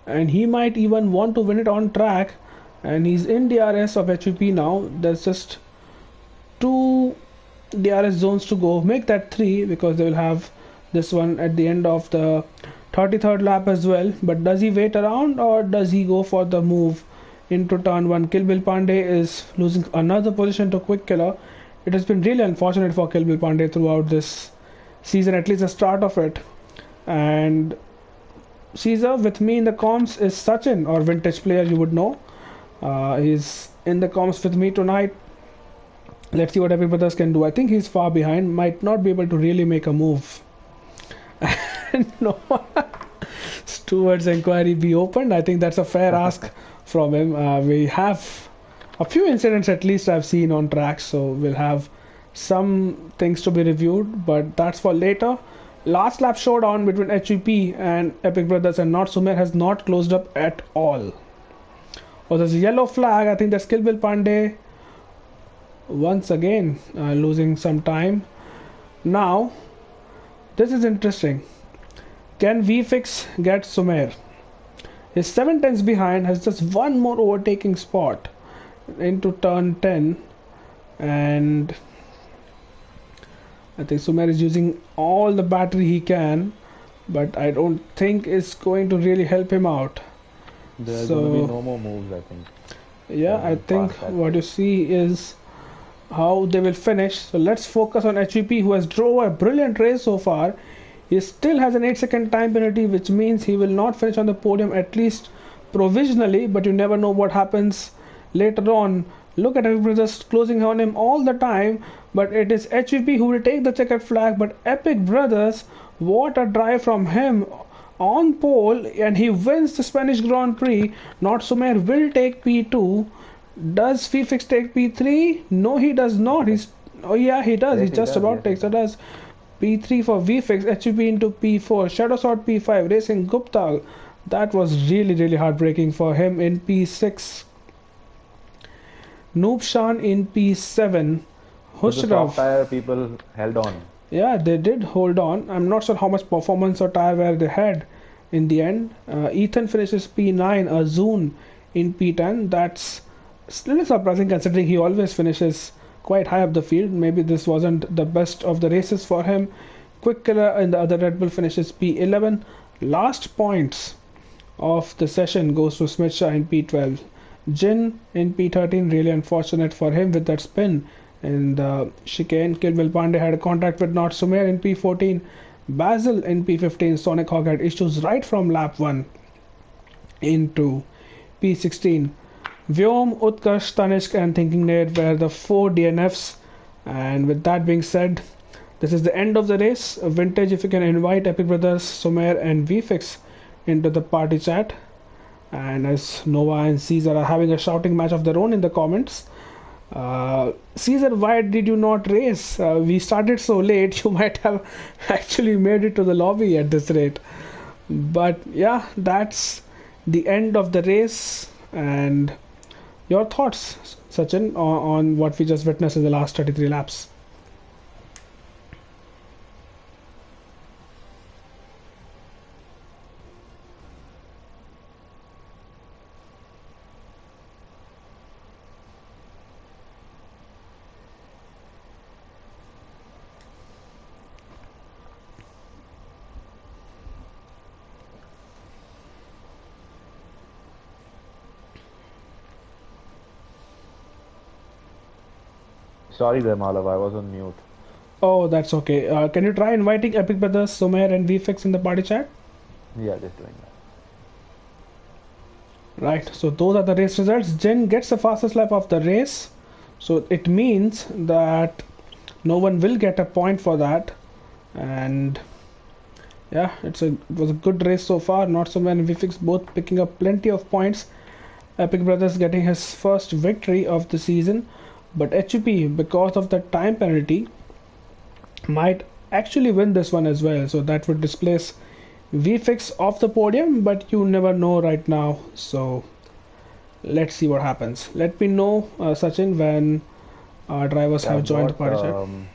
S1: And he might even want to win it on track. And he's in DRS of HVP now. There's just 2 DRS zones to go. Make that 3, because they will have this one at the end of the 33rd lap as well. But does he wait around, or does he go for the move into turn 1? Kill Bill Pandey is losing another position to Quick Killer. It has been really unfortunate for Kill Bill Pandey throughout this season, at least the start of it. And Caesar, with me in the comms is Sachin, or Vintage Player, you would know. He's in the comms with me tonight. Let's see what Epic Brothers can do. I think he's far behind, might not be able to really make a move. No. Stewards inquiry be opened. I think that's a fair ask from him. We have a few incidents at least I've seen on tracks, so we'll have some things to be reviewed, but that's for later. Last lap showdown between HEP and Epic Brothers, and not Sumer has not closed up at all. Oh, there's a yellow flag. I think that's Kill Bill Pandey once again losing some time. Now, this is interesting. Can VFix get Sumer? He's 7 tenths behind, has just one more overtaking spot into turn 10, and I think Sumer is using all the battery he can, but I don't think it's going to really help him out.
S2: There's
S1: So,
S2: going to be no more moves, I think.
S1: yeah,
S2: They've
S1: I
S2: been
S1: think
S2: past that
S1: what you
S2: stage.
S1: see is how they will finish. So let's focus on HVP, who has drove a brilliant race so far. He still has an 8-second time penalty, which means he will not finish on the podium, at least provisionally, but you never know what happens later on Look at Epic Brothers closing on him all the time, but it is HVP who will take the checkered flag. But Epic Brothers, what a drive from him on pole, and he wins the Spanish Grand Prix. Not Sumer will take P2. Does Fifix take P3? No, he does not. He's oh yeah, he does.
S2: Yes,
S1: He's
S2: he
S1: just
S2: does.
S1: about
S2: Yes, he
S1: takes. So
S2: does.
S1: does P3 for VFix, HVP into P4, Shadow Sword P5, Racing Gupta. That was really heartbreaking for him in P6. Noobshan in P7.
S2: So the soft
S1: Hushraf.
S2: tire people held on.
S1: Yeah, they did hold on. I'm not sure how much performance or tire wear they had in the end. Ethan finishes P9, Azun in P10. That's still surprising considering he always finishes quite high up the field. Maybe this wasn't the best of the races for him. Quick Killer in the other Red Bull finishes P11. Last points of the session goes to Smith Shah in P12. Jin in P13, really unfortunate for him with that spin in the chicane. Kilbil Pandey had a contact with Not Sumer in P14. Basil in P15. Sonic Hawk had issues right from lap 1 into P16. Vyom, Utkarsh, Tanishq, and Thinking Nate were the 4 DNFs. And with that being said, this is the end of the race. Vintage, if you can invite Epic Brothers, Sumer, and VFix into the party chat. And as Nova and Caesar are having a shouting match of their own in the comments. Caesar, why did you not race? We started so late, you might have actually made it to the lobby at this rate. But yeah, that's the end of the race. And your thoughts, Sachin, on what we just witnessed in the last 33 laps?
S2: Sorry there, Malav. I was on mute.
S1: Oh, that's okay. Can you try inviting Epic Brothers, Sumer, and VFX in the party chat?
S2: Yeah, just doing that.
S1: Right, so those are the race results. Jen gets the fastest lap of the race. So it means that no one will get a point for that. And yeah, it was a good race so far. Not so many VFX both picking up plenty of points. Epic Brothers getting his first victory of the season. But HUP, because of the time penalty, might actually win this one as well. So that would displace VFix off the podium, but you never know right now. So let's see what happens. Let me know, Sachin, when our drivers
S2: Yeah,
S1: have
S2: I've
S1: joined the
S2: got
S1: party chat.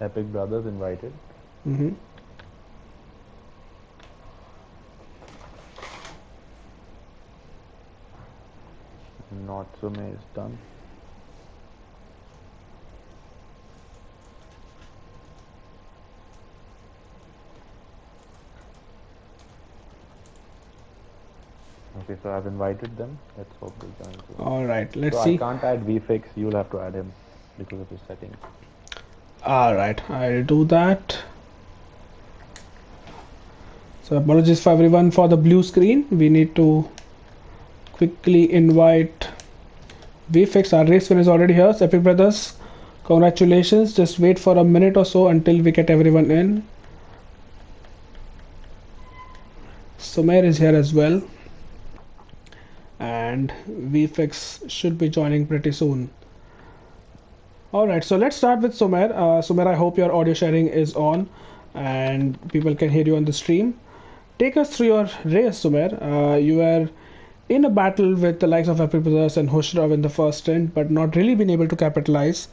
S2: Epic Brothers invited.
S1: Hmm.
S2: Not so May is done. Okay, so I've invited them. Let's hope they join soon.
S1: All right, let's
S2: So I
S1: see.
S2: can't add VFix. You'll have to add him because of his settings.
S1: All right, I'll do that. So apologies for everyone for the blue screen. We need to quickly invite VFX. Our race win is already here. So Epic Brothers, congratulations. Just wait for a minute or so until we get everyone in. Sumer is here as well. And VFX should be joining pretty soon. Alright, so let's start with Sumer. Sumer, I hope your audio sharing is on and people can hear you on the stream. Take us through your race, Sumer. You were in a battle with the likes of Epic Brothers and Hushraf in the first stint, but not really been able to capitalize.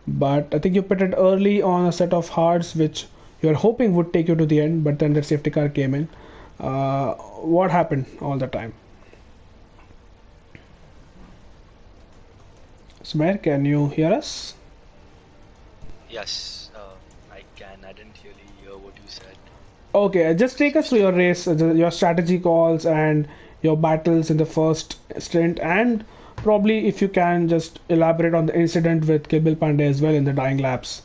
S1: But I think you pitted early on a set of hards which you were hoping would take you to the end, but then the safety car came in. What happened all the time? Sumer, can you hear us?
S3: Yes, I can. I didn't really hear what you said.
S1: Okay, just take us through your race, your strategy calls, and your battles in the first stint, and probably if you can just elaborate on the incident with Kilbil Pandey as well in the dying laps.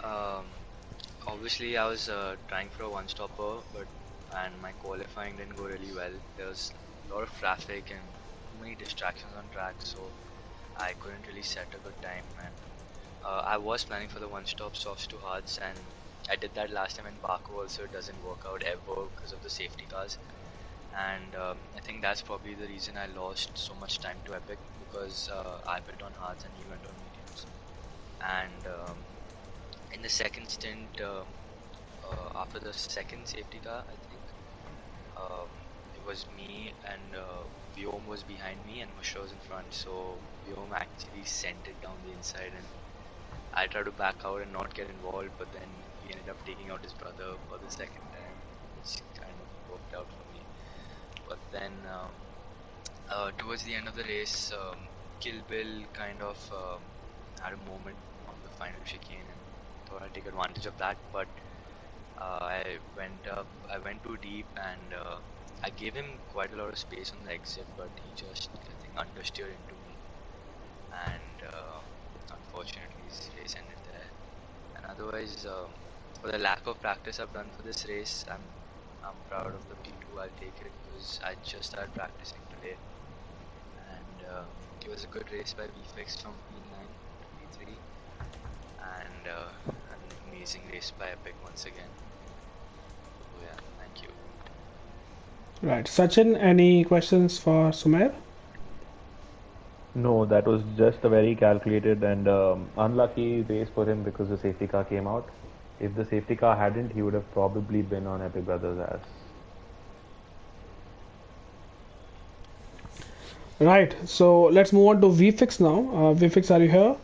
S3: Um, Obviously, I was trying for a one-stopper, and my qualifying didn't go really well. There was a lot of traffic and too many distractions on track, so I couldn't really set a good time, and I was planning for the one-stop softs to hards, and I did that last time in Baku also. It doesn't work out ever because of the safety cars, and I think that's probably the reason I lost so much time to Epic, because I went on hards and he went on mediums. And in the second stint, after the second safety car, I think it was me and Vyom was behind me and Mushra was in front. So Vyom actually sent it down the inside, and I tried to back out and not get involved, but then he ended up taking out his brother for the second time, which kind of worked out for me. But then towards the end of the race, Kill Bill kind of had a moment on the final chicane, and thought I'd take advantage of that. But I went too deep, and I gave him quite a lot of space on the exit, but he just, I think, understeered into me, and unfortunately his race ended there. And otherwise, for the lack of practice I've done for this race, I'm proud of the P2. I'll take it because I just started practicing today, and it was a good race by VFX from P9 to P3, and an amazing race by Epic once again. So yeah, thank you.
S1: Right, Sachin, any questions for Sumer?
S2: No, that was just a very calculated and unlucky race for him because the safety car came out. If the safety car hadn't, he would have probably been on Epic Brothers' ass.
S1: Right, so let's move on to VFix now. VFix, are you here?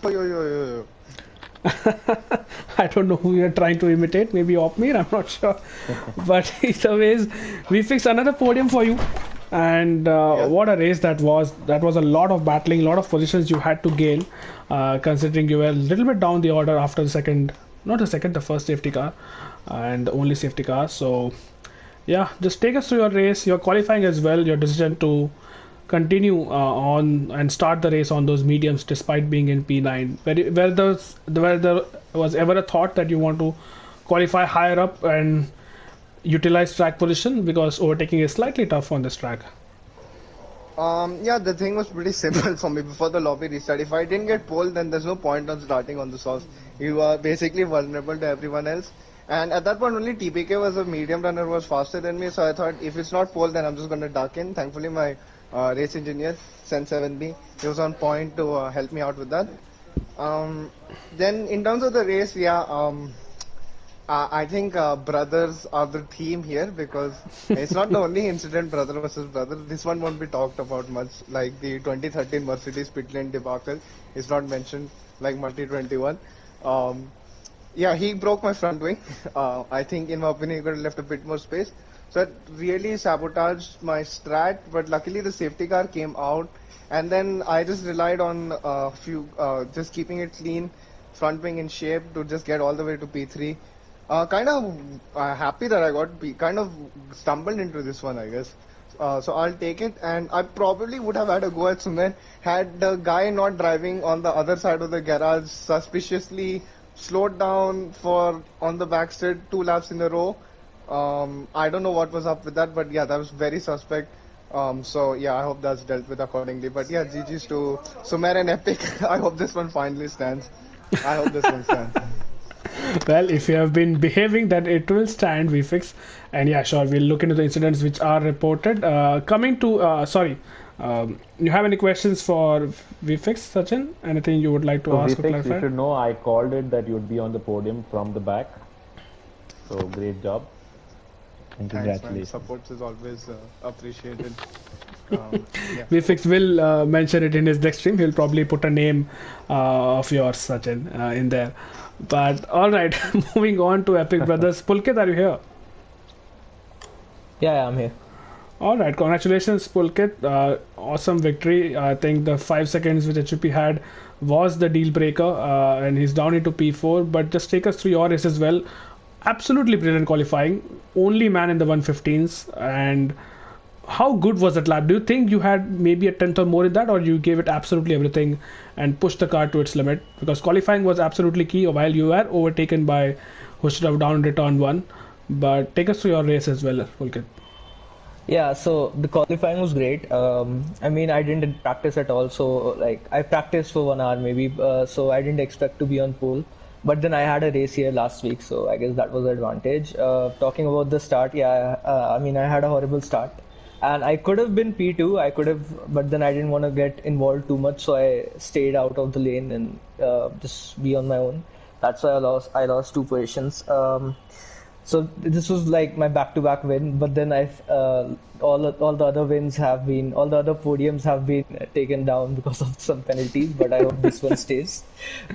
S4: Yo.
S1: I don't know who you're trying to imitate, maybe Opmir, I'm not sure. But either ways, VFix, another podium for you. And what a race that was. That was a lot of battling, a lot of positions you had to gain, considering you were a little bit down the order after the second, not the second, the first safety car, and the only safety car. So yeah, just take us through your race, your qualifying as well, your decision to continue on and start the race on those mediums despite being in P9. Where there was ever a thought that you want to qualify higher up and utilize track position, because overtaking is slightly tough on this track?
S4: Yeah, the thing was pretty simple for me before the lobby restart. If I didn't get pole, then there's no point on starting on the sauce. You are basically vulnerable to everyone else. And at that point, only TPK was a medium runner who was faster than me. So I thought, if it's not pole, then I'm just going to duck in. Thankfully, my race engineer, Sen7B, he was on point to help me out with that. Then in terms of the race, yeah, I think brothers are the theme here, because it's not the only incident, brother versus brother. This one won't be talked about much, like the 2013 Mercedes pit lane debacle is not mentioned like Multi 21. Yeah, he broke my front wing. I think, in my opinion, he could have left a bit more space. So it really sabotaged my strat, but luckily the safety car came out, and then I just relied on just keeping it clean, front wing in shape to just get all the way to P3. Kind of happy that I kind of stumbled into this one, I guess. So I'll take it, and I probably would have had a go at Sumer had the guy not driving on the other side of the garage suspiciously slowed down on the backstretch 2 laps in a row. I don't know what was up with that, but yeah, that was very suspect. So yeah, I hope that's dealt with accordingly. But yeah, GG's to Sumer and Epic. I hope this one finally stands. I hope this one stands.
S1: Well, if you have been behaving, then it will stand, VFix. And yeah, sure, we'll look into the incidents which are reported. Coming to, you have any questions for VFix, Sachin? Anything you would like to ask or
S2: VFX,
S1: clarify?
S2: you should know I called it that you'd be on the podium from the back. So great job. And
S4: Thanks,
S2: congratulations.
S4: man. Support is always appreciated. Yeah.
S1: VFix will mention it in his next stream. He'll probably put a name of yours, Sachin, in there. But alright, moving on to Epic Brothers. Pulkit, are you here?
S5: Yeah, I'm here.
S1: Alright, congratulations, Pulkit. Awesome victory. I think the 5 seconds which HUP had was the deal breaker, and he's down into P4. But just take us through your race as well. Absolutely brilliant qualifying. Only man in the 115s. And how good was that lap? Do you think you had maybe a tenth or more in that, or you gave it absolutely everything and pushed the car to its limit? Because qualifying was absolutely key while you were overtaken by Hushrav down in return 1. But take us through your race as well, Pulkit.
S5: Yeah, so the qualifying was great. I mean, I didn't practice at all, so like I practiced for 1 hour maybe, so I didn't expect to be on pole. But then I had a race here last week, so I guess that was the advantage. Talking about the start, yeah, I mean, I had a horrible start, and I could have been P2, I could have, but then I didn't want to get involved too much, so I stayed out of the lane and just be on my own. That's why I lost two positions. So this was like my back-to-back win, but then all the other wins have been all the other podiums have been taken down because of some penalties. But I hope this one stays.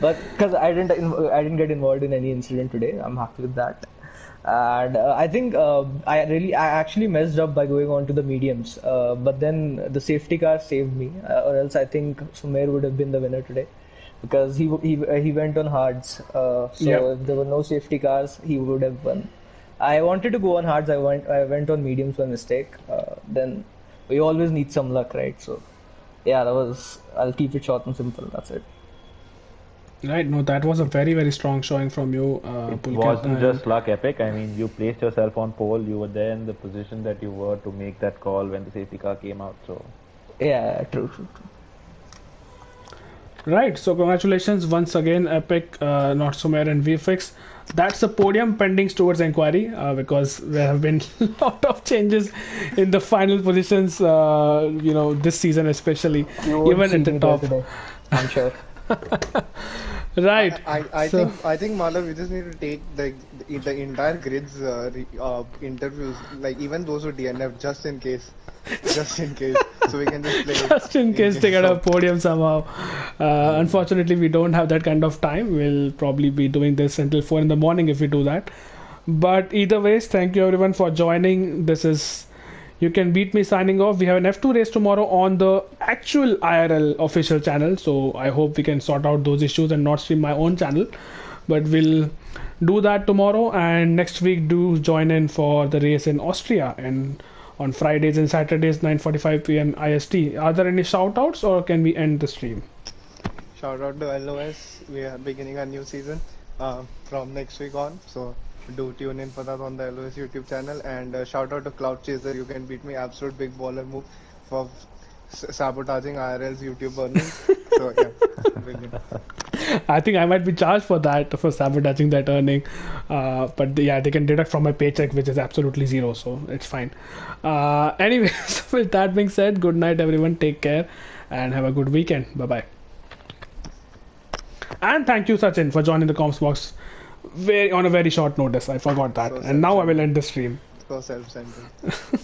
S5: But because I didn't get involved in any incident today, I'm happy with that. And I think I actually messed up by going on to the mediums. But then the safety car saved me, or else I think Sumer would have been the winner today because he went on hards. So
S1: Yep.
S5: if there were no safety cars, he would have won. I wanted to go on hards. I went on mediums by mistake. Then we always need some luck, right? So yeah, that was. I'll keep it short and simple. That's it.
S1: Right. No, that was a very, very strong showing from you,
S2: It
S1: Pulkit.
S2: wasn't
S1: And
S2: just luck, Epic. I mean, you placed yourself on pole. You were there in the position that you were to make that call when the safety car came out. So
S5: Yeah, true, true, true.
S1: right. So congratulations once again, Epic, Not Sumer, and VFX. That's a podium pending towards inquiry because there have been a lot of changes in the final positions. This season especially,
S5: You won't
S1: even
S5: see
S1: at the
S5: me there
S1: top.
S5: today. I'm sure.
S1: Right. So
S4: I think Malav, we just need to take the entire grids interviews, like even those who DNF, just in case, so we can just play
S1: just in case they get a
S4: of.
S1: podium somehow. Unfortunately, we don't have that kind of time. We'll probably be doing this until 4 in the morning if we do that. But either ways, thank you everyone for joining. This is You Can Beat Me signing off. We have an F2 race tomorrow on the actual IRL official channel. So I hope we can sort out those issues and not stream my own channel. But we'll do that tomorrow. And next week, do join in for the race in Austria and on Fridays and Saturdays, 9:45 p.m. IST. Are there any shout outs or can we end the stream?
S4: Shout out to LOS. We are beginning a new season from next week on. So do tune in for that on the LOS YouTube channel. And shout out to Cloud Chaser. You Can Beat Me. Absolute big baller move for sabotaging IRL's YouTube earnings. So yeah, brilliant.
S1: I think I might be charged for that, for sabotaging that earning. But yeah, they can deduct from my paycheck, which is absolutely zero, so it's fine. Anyways, with that being said, good night, everyone. Take care and have a good weekend. Bye bye. And thank you, Sachin, for joining the comms box on a very short notice. I forgot that.
S4: So
S1: And now I will
S4: self-centered.
S1: end the stream.
S4: So self-centered.